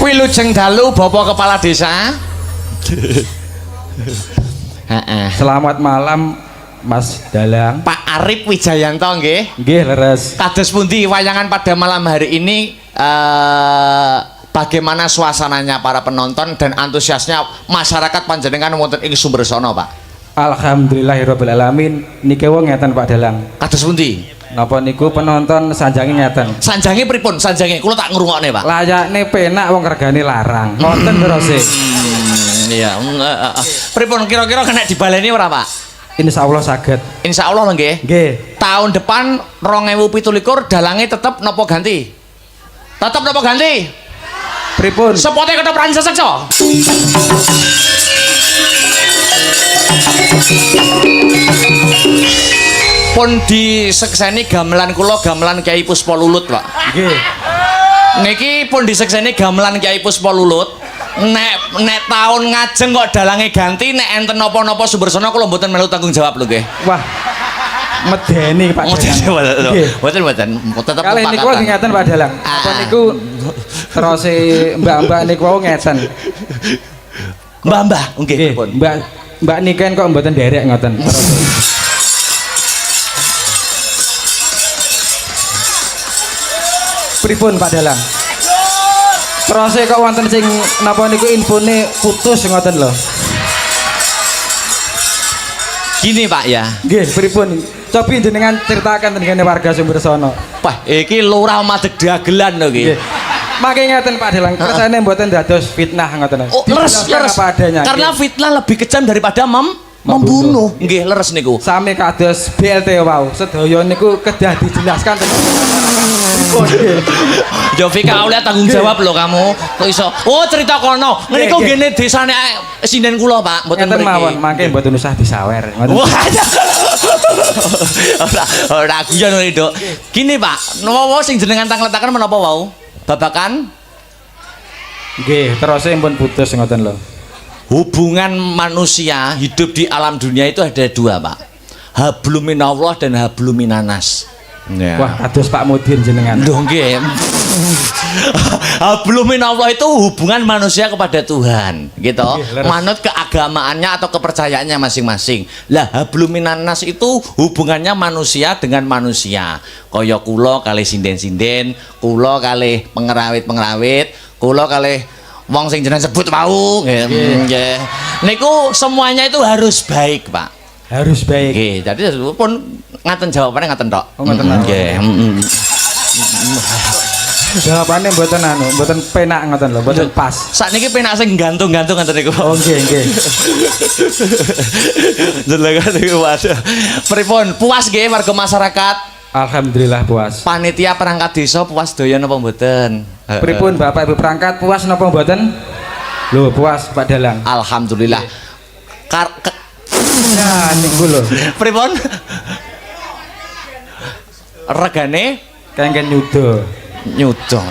Wilujeng dalu Bapak Kepala Desa. Selamat malam Mas Dalang. Pak Arif Wijayanto nggih. Nggih leres. Kados pundi wayangan pada malam hari ini bagaimana suasananya para penonton dan antusiasnya masyarakat panjenengan wonten ing Sumbersono, Pak? Alhamdulillahirabbil alamin. Niki wong ngeten Pak Dalang. Kados pundi? Napa niku penonton sanjange ngeten. Sanjange pripun? Sanjange kula tak ngrungokne, Pak. Layakne penak wong regane larang. Ngoten terus e. Iya. Pripun kira-kira kena dibaleni ora, Pak? Insyaallah saged. Insyaallah nggih. Nggih. Tahun depan 2017 dalange tetep napa ganti? Tetep napa ganti? Pripun? Sepote ketop ranca seksa. Pun disekseni gamelan kula gamelan Kyai Puspa Lulut, Pak. Nggih. Niki pun disekseni gamelan Kyai Puspa Lulut. Nek tahun ngajeng kok dalange ganti nek enten napa-napa Sumbersono kula mboten melu tanggung jawab lho nggih. Wah. Medeni Pak Dalang. Mboten tetep Kali niku ngeten Pak Dalang. Apa niku terus mbak-mbak niku wau ngeten. Mbah nggih pripun? Mbak Niken kok mboten derek ngoten. Pripun Pak Dalang? Terus kok wonten sing napa niku infone putus ngoten lho. Gini Pak ya. Nggih, pripun? Cobi jenengan ceritakan tentang warga Sumbersono. Wah, iki lurah madeg dagelan lho iki. Nggih. Mangke ngeten Pak Dalang, kersane mboten dados fitnah ngoten. Oh, leres. Apa adanya. Karena fitnah lebih kejam daripada membunuh. Nggih, leres niku. Sami kados BLT wau, sedaya niku kedah dijelaskan tentang. Oh, nggih. Jovika oleh tanggung jawab lho kamu. Kok iso? Oh, cerita kono. Niku Nggih, ngene desane sinden kula, Pak. Mboten Ngeten mawon, mriki. mangke mboten usah disawer. Ngoten. Wah. Ora guyon lho, Dok. Gini, Pak. Napa sing jenengan tangletaken menapa wau? Babakan Nggih, terus pun putus ngoten lho. hubungan manusia hidup di alam dunia itu ada dua, Pak. Hablum minallah dan hablum minanas. Ya. Wah, kados Pak Mudin jenengan. Loh nggih. Hablum minallah itu hubungan manusia kepada Tuhan, gitu. Nggih, Manut keagamaannya atau kepercayaannya masing-masing. Lah hablum minanas itu hubungannya manusia dengan manusia. Kaya kula kalih sinden-sinden, kula kalih pengerawit-pengerawit, kula kalih wong sing jeneng sebut mau. Nggih. Niku semuanya itu harus baik, Pak. Harus baik. Nggih, jadi pun ngaten jawabannya ngaten tok. Oh, ngaten. Nggih. Jawabannya mboten mboten penak ngoten lho, mboten pas. Sakniki penak sing gantung-gantung ngoten niku. Oh nggih, nggih. Jenengan niku waduh. Pripun? Puas nggih warga masyarakat? Alhamdulillah puas. Panitia perangkat desa puas doyan apa mboten? Pripun Bapak Ibu perangkat puas napa mboten? Lho, puas Pak Dalang. Alhamdulillah. Nah, niku lho. Pripun? Regane Kengken nyuda. nyuda.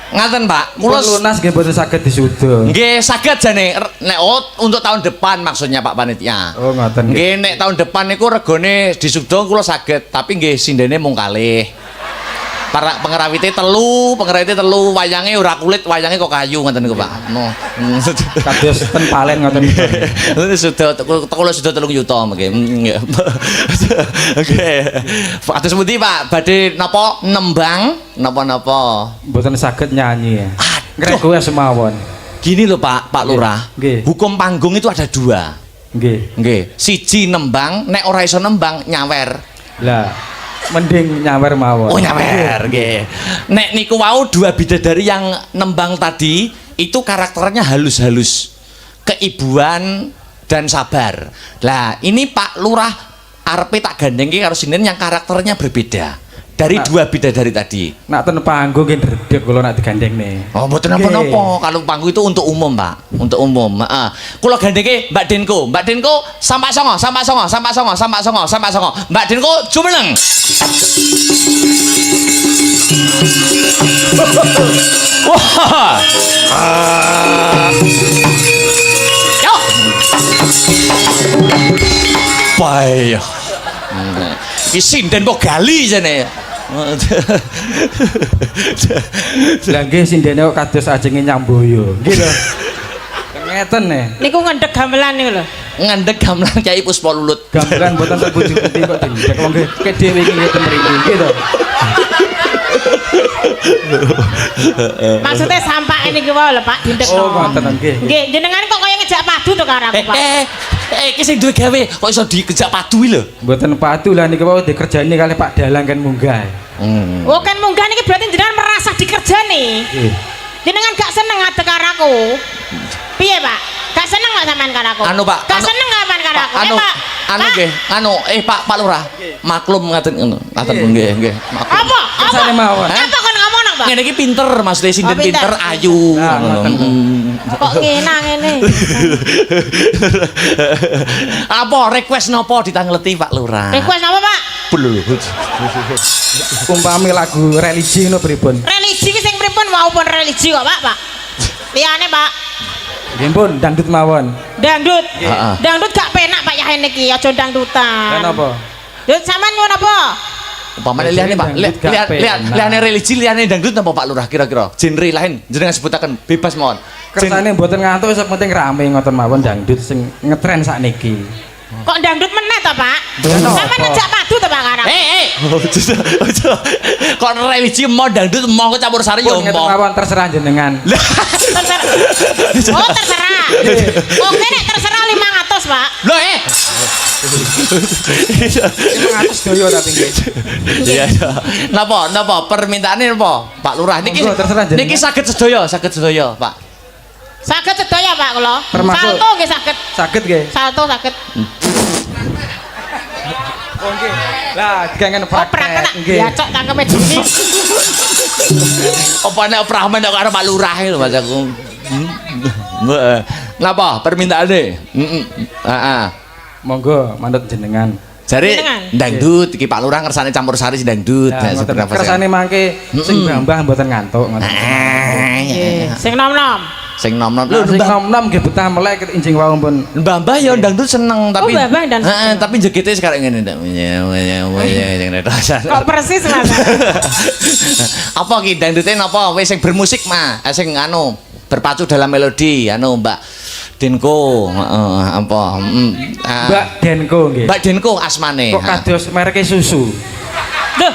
Ngaten, Pak. Kula lunas nggih mboten saged disuda. Nggih saged jane nek untuk tahun depan maksudnya Pak Panitia. Oh, ngoten. Nggih nek tahun depan niku regane disuda kula saged, tapi nggih sindene mung kalih. Para pengerawite telu, wayange ora kulit, wayange kok kayu ngoten niku, Pak. No. Kados ten palen ngoten. Sudah kula sudah 3 juta nggih. Oke. Kados pundi, Pak? Badhe napa nembang napa-napa? Mboten saged nyanyi ya. Request mawon. Gini loh Pak Lurah. Nggih. Hukum panggung itu ada 2. Nggih. Nggih. Siji nembang, nek ora iso nembang nyawer. Lah, mending nyawer mawon. Oh nyawer, nggih. Nek niku wau 2 bidadari yang nembang tadi itu karakternya halus-halus, keibuan dan sabar. Lah ini Pak Lurah arepe tak gandengke karo sinden yang karakternya berbeda dari 2 bidadari tadi. Nak ten panggung nggih ndredeg kula nak digandengne. Oh mboten napa-napa, kalau panggung itu untuk umum Pak, untuk umum. Heeh. Kula gandengke Mbak Denko sampak songo. Mbak Denko jumeneng. Wah. Yo. Payah. Iki sinden kok gali jane. Lah nggih sindene kok kados ajenge nyamboyo. Nggih lho. Ngeten nih. Niku ngendhek gamelan niku lho. Ngendhek gamelan Kyai Puspa Lulut. Gamelan mboten tak budi-budi kok dindek wong nggih kedhewe iki ngeten mriki. Nggih to. Maksudnya sampah ini ki wae lho Pak, dindek Oh, ngoten nggih. Nggih, jenengan kok kaya ngejak padu to karo aku, Pak. Iki sing duwe gawe kok iso dikejak padu lho. Mboten patu lah niki wae dikerjani kalih Pak Dalang kan munggah. Oh kan munggah niki berarti jenengan merasa dikerjani. Nggih. Jenengan gak seneng ngadeg karo aku. Piye, Pak? Gak seneng gak sampean karo aku? Anu, Pak, Gak anu- seneng gak sampean karo aku? Anu, Pak. anu Pak. nggih, Pak Lurah. Maklum ngaten ngono. Ngaten nggih. Maklum. Apa? Kersane mawon. Apa kon ngomong, Pak? Ngene iki pinter, maksudnya sinden Oh, pinter. pinter, ayu. Nah, ngoten. Kok ngenang ngene? Apa request napa ditangleti Pak Lurah? Request apa, Pak? Belut. Umpami lagu religi ngono pripun? Religi ki sing pripun maupun religi kok, Pak? Liyane, Pak. Nggih pun dangdut mawon. Dangdut. Heeh. Dangdut gak penak Pak Yahen iki, aja dangdutan. Lan apa? Dut sampean nyuwun apa? Umpamane liyane Pak, Dangdut gak penak. liyane religi, liyane dangdut napa Pak Lurah kira-kira? Genre lain jenengan sebutaken bebas mawon. Kersane mboten ngantuk sak penting rame ngoten mawon dangdut sing ngetren sakniki. Kok dangdut meneh to, Pak? Kenapa? Sampeyan ngejak padu to, Pak Karang? Ojo. Kok religi mau dangdut mau campur sari ya Pun ngeten omong. mawon terserah jenengan. Terserah. Oh, terserah. Oke nek terserah 500, Pak. Loh Ngatus doyo tapi nggih. Iya. Napa permintaane napa? Pak Lurah niki. Monggo, terserah jenengan. Niki saged sedaya, Pak. Saged sedaya, Pak kula. Termasuk- Salto nggih saged. Saged nggih. Salto saged. Oh nggih. Lah dikangen Oh, praktek tak nggih. diacok cangkeme juni. Apa nek Prahman karo Pak Lurah lho Mas aku. Napa permintaane? Heeh. Monggo manut jenengan. Jare Jenengan. dangdut iki Pak Lurah kersane campur sari dangdut. Ya, Nek ngoten. sebenarnya Kersane mangke sing mbah-mbah mboten ngantuk ngoten. Nggih, sing nom-nom. Sing nom-nom. Lho Lho sing Mbah nom-nom nggih betah melek injing wau pun. Mbah yo dangdut seneng tapi Mbah dan heeh, tapi jegete sekarang ngene ndak. Kok persis, Mas? Apa ki dangdute napa wis sing bermusik mah sing anu berpacu dalam melodi anu Mbak Denko apa Mbak Denko nggih. Mbak Denko asmane. Kok kados mereke susu. Duh.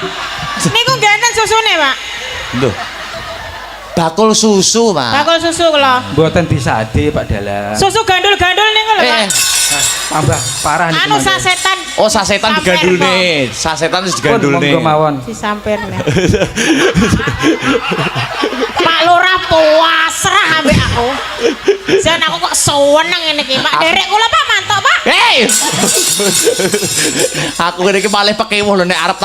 Niku genten susune, Pak. Lho. Bakul susu, Pak. Bakul susu kula. Mboten disade Pak Dalang. Susu gandul-gandul niku lho, Pak. Tambah parah niku. Anu mangke. sasetan. Oh, sasetan digandulne. Sasetan wis Pun digandulne. monggo mawon. Disampirne. Pak Lurah puasrah ambek aku. Jan aku kok seneng ngene iki, Pak. Derek kula Pak mantuk, Pak. Hei. Aku ngene iki malih pekewuh lho nek arep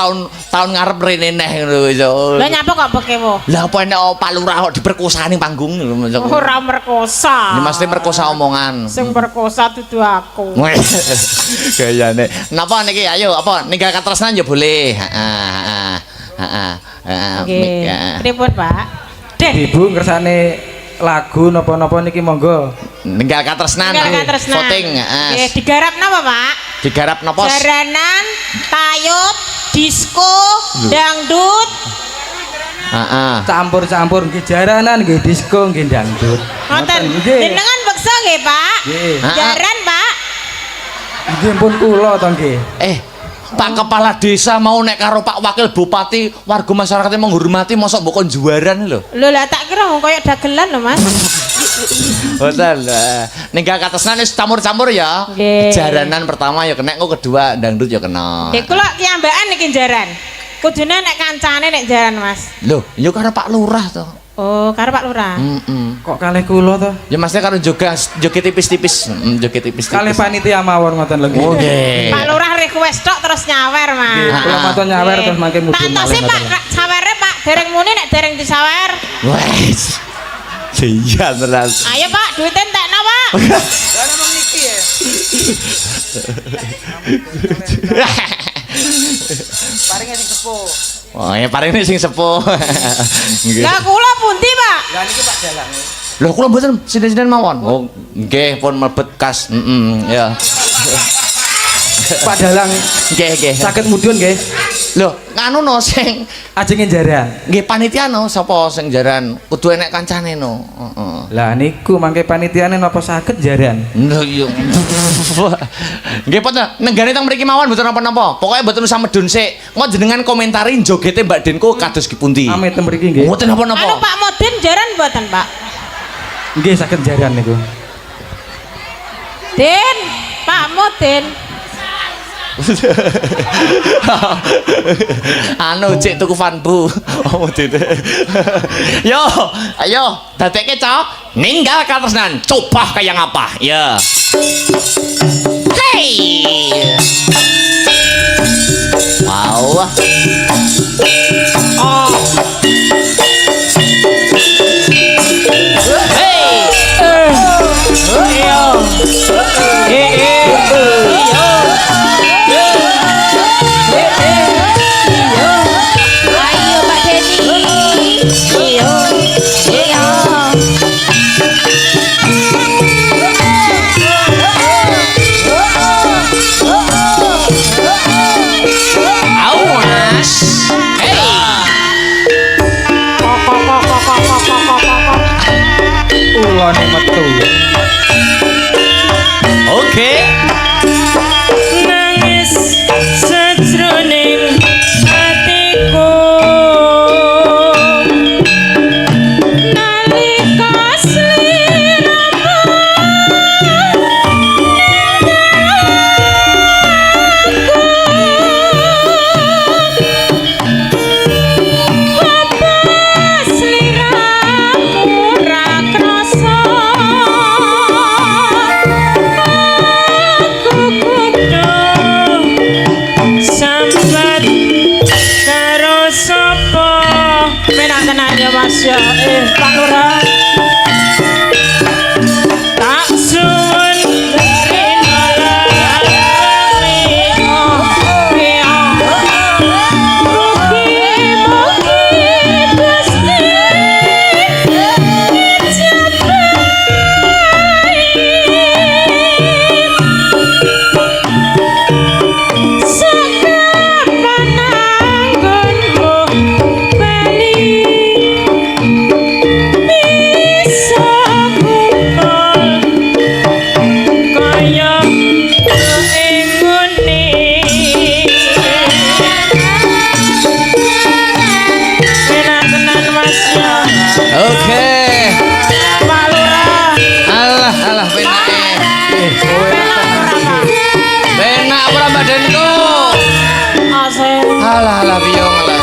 tahun ngarep rene neh ngono iso. Lah nyapa kok bekewo? Lah apa nek Pak Lurah kok diperkosa ning panggung lho. Ora merkosa. Ini mesti merkosa omongan. Sing merkosa dudu aku. Weh, gayane. Napa niki ayo apa ninggal katresnan ya boleh. Heeh. Nggih. Pripun, Pak? Deh. Ibu ngersane lagu napa-napa niki monggo. Ninggal katresnan. Tinggal katresnan. Voting, heeh. Nggih, digarap napa, Pak? Digarap napa? Jaranan, tayub, disco, dangdut. Heeh. Campur-campur nggih jaranan nggih disco nggih dangdut. Ngoten. Nggih. Jenengan beksa nggih, Pak? Nggih. Jaran, Pak. Nggih pun kula to nggih. Pak Kepala Desa mau nek karo Pak Wakil Bupati warga masyarakatnya menghormati mosok mbok kon juaran lho. Lho lah tak kira wong koyo dagelan lho, Mas. Betul. Ninggal katresnan wis campur-campur ya. Nggih. Jaranan pertama ya kena, engko kedua dangdut ya kena. Nggih, kula kiambakan niki jaran. Kudune nek kancane nek jaran, Mas. Lho, ya karo Pak Lurah to. Oh, karo Pak Lurah. Kok kalih kula to? Ya maksudnya karo joget tipis-tipis, joget tipis-tipis. Kalih panitia mawon ngoten lho nggih. Oke. Pak Lurah request tok terus nyawer, Mas. Nggih, kula matur nyawer terus mangke mudhun Tak malih sih, Pak, ngoten. sawere Pak, dereng muni nek dereng disawer. Wes. Iya terus. Ayo, Pak, duitnya entekno, Pak. Paringe sing sepuh. Oh, ya paling ini sing sepuh. Nggih. Lah kula pundi, Pak? Lah niki Pak Dalang. Lho kula mboten sinen-sinen mawon. Oh, nggih pun mlebet kas. Ya. Pak Dalang Nggih. saged mudhun nggih. Lho, nganu no sing Ajenge jaran. nggih panitia no sapa sing jaran kudu enek kancane no. Heeh. Lah niku mangke panitiane napa saged jaran? Lho iya. Nggih pun nenggane teng mriki mawon mboten napa-napa. Pokoke mboten usah medun sik. Engko jenengan komentari jogete Mbak Denko kados ki pundi. Amit teng mriki nggih. Mboten Anu napa-napa. Pak Modin jaran mboten, Pak? Nggih saged jaran niku. Din, Pak Modin. Anu cek tuku fanbu. Oh dit. Yo, ayo dadekke cok. Ninggal katresnan. Coba kayak apa? Ya. Hey. Wow. Oh. Hey. Ayo Pak Denny. Iya. Iya. Awas. Hey. Ulane metu. Oke. ya Mas ya. Pak Lurah. Tak suwun Alah biong lah.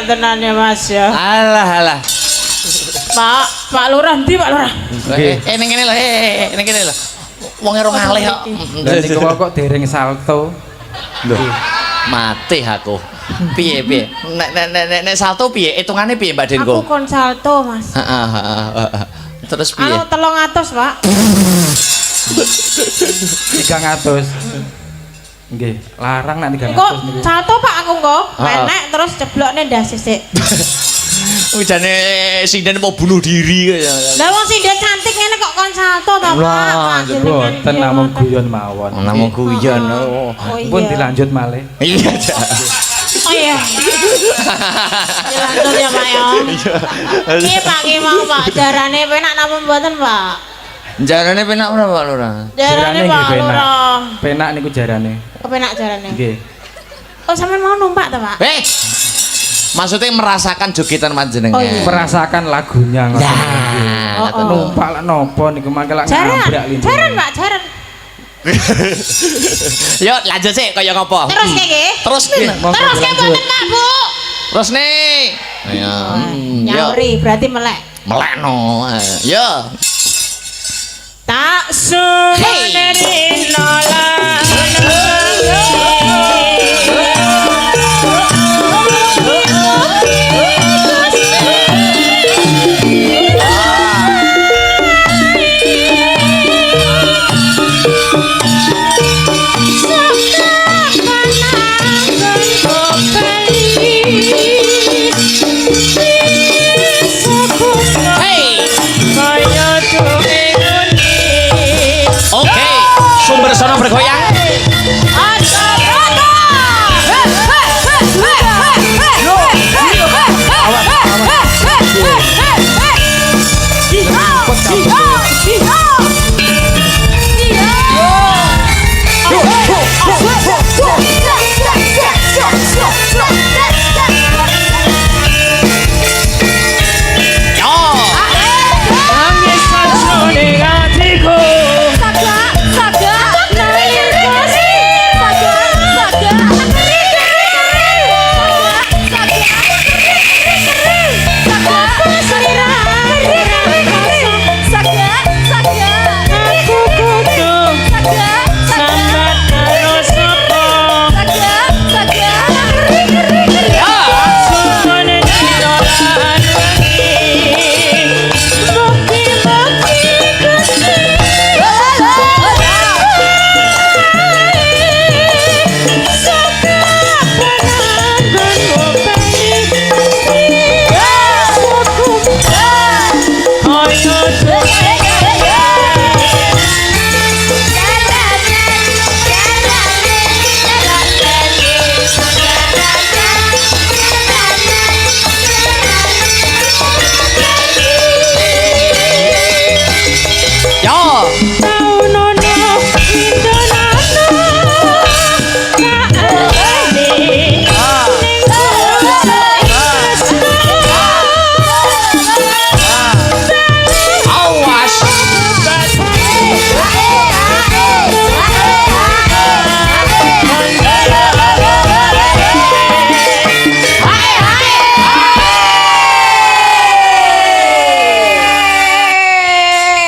tenan ya Mas ya. Alah. Pak Lurah ndi Pak Lurah? Ning kene lho, ning kene lho. Wong rong alih kok. Lah niku kok dereng salto. Lho, mati aku. Piye? Nek salto piye? Hitungane piye Mbak Aku Denko? kon salto Mas. Heeh. Terus piye? Anu 300 Pak. 300. Nggih, larang nek 300 Kok niku. salto Pak aku kok. Menek terus ceblokne ndas sisik. Ujane sinden mau bunuh diri ya. Lah wong sinden cantik ngene kok kon salto ta Pak? Lah, Mboten namung guyon mawon. Namung guyon. Oh. Pun dilanjut malih. Iya, Cak. Oh iya. Dilanjut ya Pak ya. Iki Pak ki mau Pak jarane penak napa mboten Pak? Jarane penak ora Pak Lurah? Jarane nggih Pak penak. Lurah. Penak niku jarane. Kepenak jarane. Nggih. Oh sampean mau numpak ta Pak? Maksudnya merasakan jogetan panjenengan. Oh, iya. Merasakan lagunya ngoten. Ya, Numpak lak nopo niku mangke lak ngabrak lindung. Jaran Pak, jaran. Yuk lanjut sih kaya ngopo? Terus nggih. Terus nih. Terus nggih mboten Pak, Bu. Terus nih. Ya. Nyauri berarti melek. Melek no. Yo. Tak suwene nolah. Sumber sono bergoyang.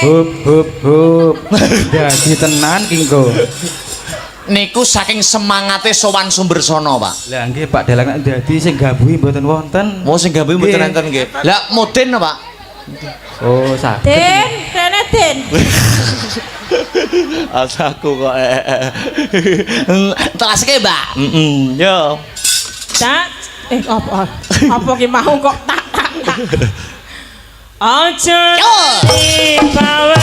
Hup. Dadi tenan ki engko. Niku saking semangate sowan sumber sono, Pak. Lah nggih Pak Dalang nek dadi sing gabuhi mboten wonten. Mau sing gawe mboten enten nggih. Lah mudin Pak. Oh, saged. Den, kene Den. Asaku kok telaske, Mbak. Yo. Tak. Apa ki mau kok tak. Aja dibawa.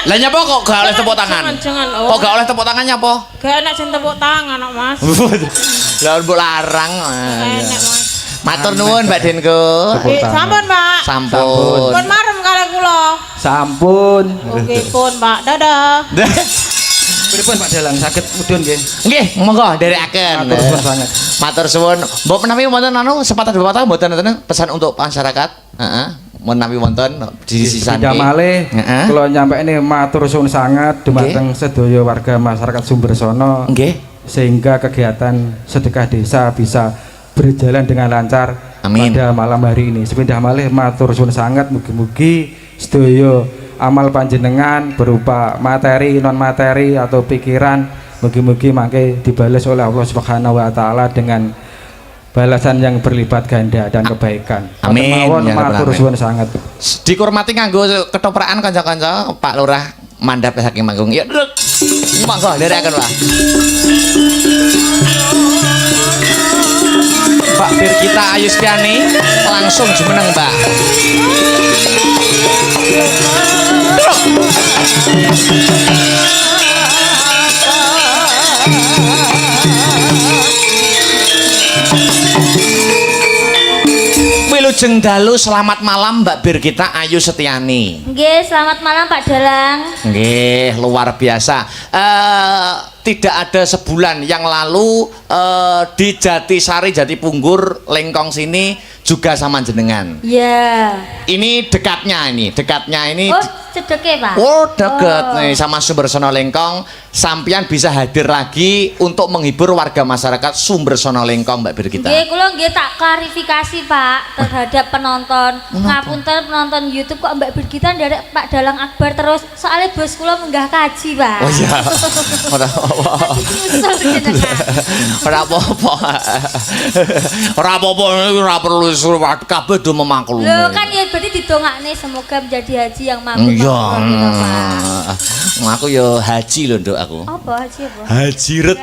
Lah nyapa kok gak oleh tepuk tangan? Jangan. Kok gak oleh tepuk tangan nyapa? Gak enak sing tepuk tangan kok, Mas. Lah mbok larang. Enak, Mas. Matur nuwun Mbak Denko. Sampun, Pak. Sampun. Pun marem kali kula. Sampun. Oke, pun, Pak. Dadah. Pripun Pak Dalang saged mudhun nggih. Nggih, monggo dherekaken. Matur suwun sanget. Matur suwun. Mbok menawi wonten sepatah dua patah mboten enten pesan untuk masyarakat. Heeh. Menawi wonten di sisane. Tidak malih kula nyampekne matur suwun sangat dumateng sedaya warga masyarakat Sumbersono. Nggih. Sehingga kegiatan sedekah desa bisa berjalan dengan lancar. Amin. Pada malam hari ini. Sepindah malih matur suwun sangat mugi-mugi sedaya amal panjenengan berupa materi, non materi atau pikiran mugi-mugi mangke dibales oleh Allah Subhanahu wa taala dengan balasan yang berlipat ganda dan kebaikan. Amin. Mawon matur suwun sangat. Dikurmati nganggo ketoprakan kanca-kanca Pak Lurah mandhap saking manggung. Ya, monggo dherekaken Pak. Pak Birgita Ayu Setiani langsung jumeneng, Mbak. Wilujeng dalu selamat malam Mbak Birgita Ayu Setiani. Nggih, selamat malam Pak Dalang. Nggih, luar biasa. Tidak ada sebulan yang lalu di Jatisari Jatipunggur Lengkong sini juga sama jenengan. Ya. Ini dekatnya ini. Oh, cedeke Pak. Oh, dekat nih sama Sumbersono Lengkong. Sampian bisa hadir lagi untuk menghibur warga masyarakat Sumbersono Lengkong, Mbak Birgita. Nggih, kula nggih tak klarifikasi Pak terhadap penonton. Ngapunten penonton YouTube kok Mbak Birgita nderek Pak Dalang Akbar terus. Soalnya bos kula menggah kaji, Pak. Oh iya. Ora apa-apa. Nyusul jenengan. Ora apa-apa. Ora apa-apa ora perlu suruh kabeh do memaklumi. Lho kan ya berarti didongakne semoga menjadi haji yang mampu. Iya. Aku ya haji lho, Nduk aku. Apa haji apa? Hajiret.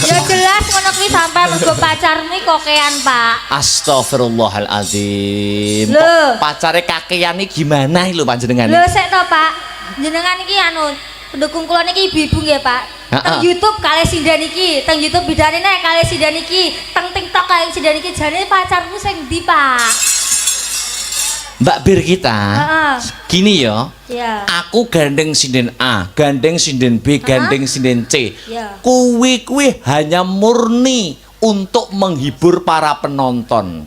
Ya jelas ngono kuwi sampai mergo pacarmu kokean, Pak. Astagfirullahaladzim. Lho. Kok pacare kakean iki gimana lho panjenengan? Lho sik to, Pak. Jenengan iki anu pendukung kula niki ibu-ibu nggih, Pak. Teng YouTube kalih sindan iki, teng YouTube bidane nek kalih sindan iki, teng TikTok kalih sindan iki jane pacarmu sing ndi, Pak? Mbak Bir kita, gini ya, aku gandeng sinden A, gandeng sinden B, gandeng sinden C. Kuwi hanya murni untuk menghibur para penonton.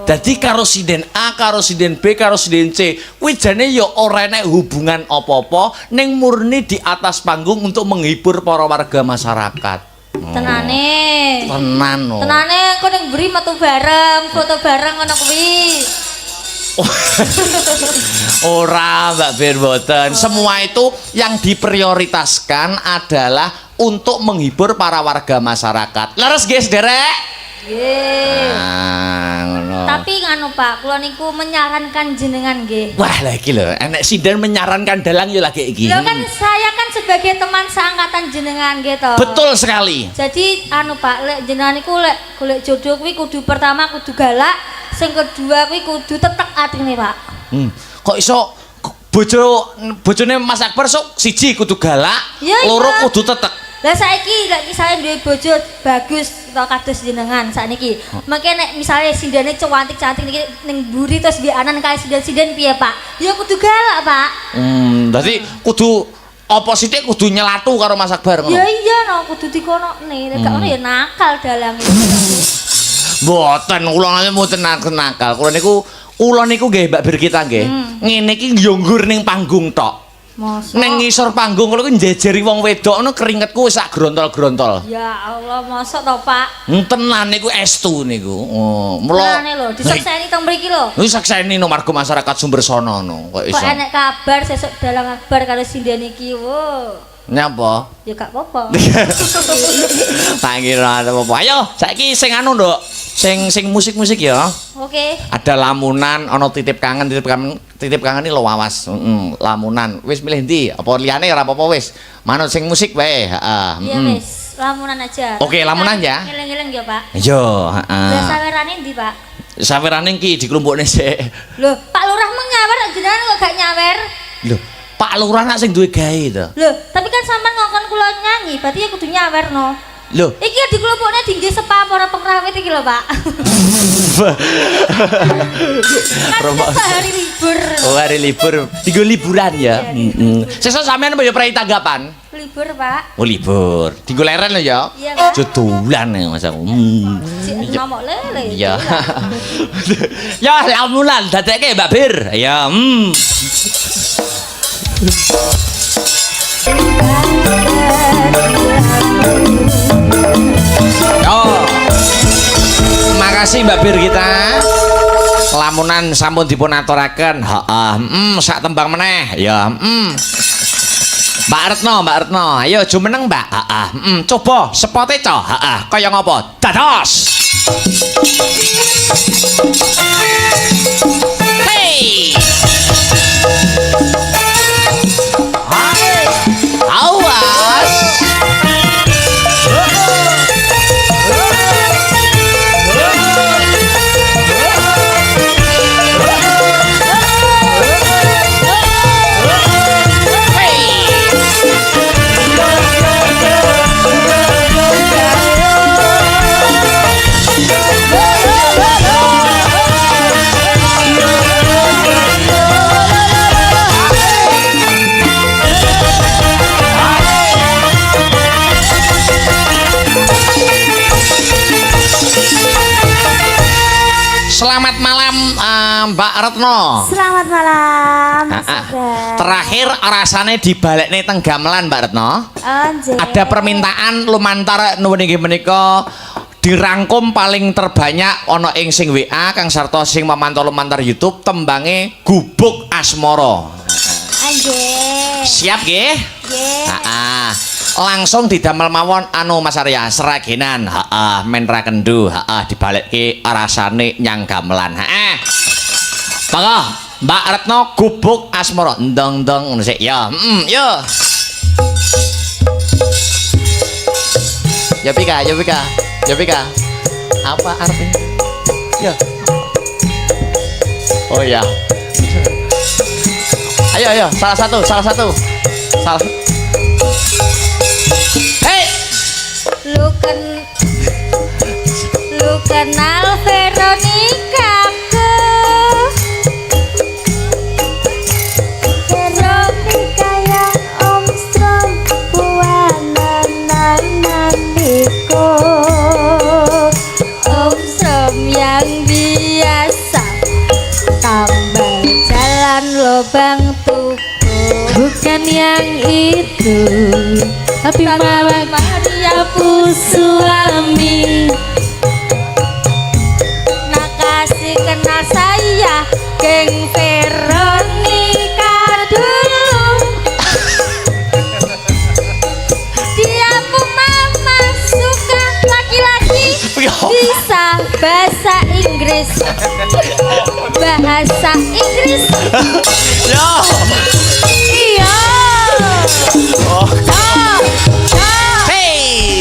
Jadi karo sinden A, karo sinden B, karo sinden C, kuwi jane ya ora enek hubungan apa-apa, ning murni di atas panggung untuk menghibur para warga masyarakat. Tenane. Tenan no. Tenane kok ning mburi metu bareng, foto bareng ngono kuwi. Ora Mbak Bir boten. Semua itu yang diprioritaskan adalah untuk menghibur para warga masyarakat. Leres guys, derek? Nggih. Ngono. Tapi nganu Pak, kula niku menyarankan jenengan nggih. Wah, lagi lho, enek sinden menyarankan dalang ya lagi iki. Lho kan saya kan sebagai teman seangkatan jenengan gitu. Betul sekali. Jadi anu Pak, lek jenengan niku lek golek jodoh kuwi kudu pertama kudu galak, sing kedua kuwi kudu tetek atine, Pak. Kok iso bojone Mas Akbar sok siji kudu galak, Ya, loro iya. kudu tetek. Lah saiki lek saya duwe bojo bagus to kados jenengan sakniki. Mangke nek misale sindane cantik-cantik niki ning mburi terus mbek anan kali sinden-sinden piye, Pak? Ya kudu galak, Pak. Dadi kudu apa sithik kudu nyelatu karo Mas Akbar ngono. Ya iya no, kudu dikonokne. Nek gak ngono ya nakal dalange. Mboten, kula mboten nakal. Kula niku nggih Mbak Bir kita nggih. Ngene iki yo nggur ning panggung tok. Mosok. Neng ngisor panggung kalau njejeri wong wedok ngono keringetku wis sak grontol-grontol. Ya Allah, mosok to, Pak? Tenan niku estu niku. Oh, mula. Tenane lho, disekseni teng mriki lho. Wis sakseni no marga masyarakat Sumbersono no. Kok iso. Kok enek kabar sesuk dalang kabar karo sinden iki. Wo. Nyapa? Ya gak apa-apa. Tak kira ada apa. Ayo, saiki sing anu, Nduk. Sing musik-musik ya. Oke. Ada lamunan, ana titip kangen iki lho awas. Lamunan. Wis milih ndi? Apa liyane ora apa-apa wis. Manut sing musik wae, heeh. Iya wis, lamunan aja. Oke, lamunan ya. Ngeleng-ngeleng ya, Pak. Yo, heeh. Lah sawerane ndi, Pak? Sawerane iki diklumpukne sik. Lho, Pak Lurah menyawer jenengan kok gak nyawer? Lho, Pak Lurah nak sing duwe gawe to. Lho, tapi kan sampean ngongkon kula nyanyi, berarti ya kudu nyawer no. Lho, Iki dikelompokne tinggi sepa para pengrawit iki lho, Pak. Kan hari libur. oh hari libur, tiga liburan ya. Sesuk sampean apa ya prei tanggapan? Libur, Pak. Oh libur, tiga leren lho ya. Iya, Pak. Jodolan ya Mas aku. Cik ngomong lele. Iya. Ya lamunan dadekke Mbak Bir. Ya, Oh, makasih Mbak Bir kita. Lamunan sampun dipun aturaken. Sak tembang meneh. Ya, Mbak Retno, ayo jumeneng Mbak. Coba sepote co. Kaya ngapa? Dados. Hey. Awas. Selamat malam Mbak Retno. Selamat malam. Terakhir rasane dibalekne teng gamelan Mbak Retno. Ada permintaan lumantar nuwun inggih menika dirangkum paling terbanyak ana ing sing WA kang sarta sing memantau lumantar YouTube tembange Gubuk Asmara. Anjir. Siap nggih? Nggih. Langsung didamel mawon anu Mas Arya seragenan, men ra kendu, dibalekke rasane nyang gamelan. Monggo Mbak Retno Gubuk Asmara. Ndong-ndong ngono sik ya. Yo. Ya pika. Apa artinya? Ya. Oh ya. Ayo, salah satu. lu kenal Veronica ke Veronica yang Om Strom buanan nandiko Om Strom yang biasa tambal jalan lubang tuku Bukan yang itu, tapi malah Mariamu suami. Nak kasih kenal saya, geng Veronica dulu. Dia mama suka laki-laki bisa bahasa Inggris. Bahasa Inggris. Yo. Iya. Oh. Hey.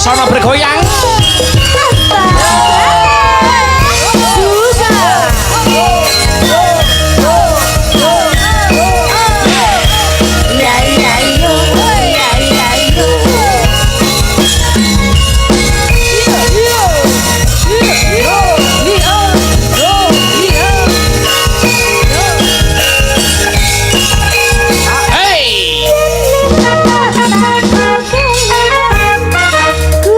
Sono bergoyang. Ku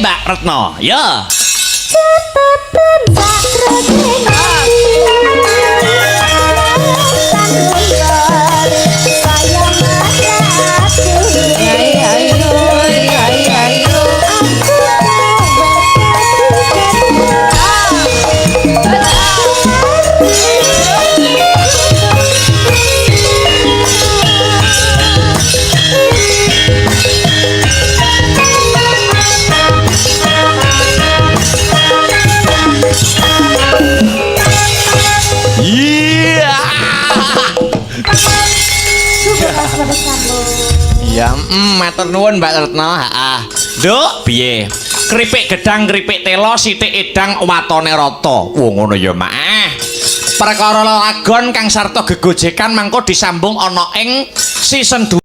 Mbak Retno. Ya. Catatan sakretingan sayang Iya. Ya, matur nuwun Mbak Retno. Heeh. Nduk, piye? Kripik gedang, kripik telo, sithik edang, watone rata. Wo ngono ya, Mak. Perkara lelagon kang sarta gegojekan mangko disambung ana ing season 2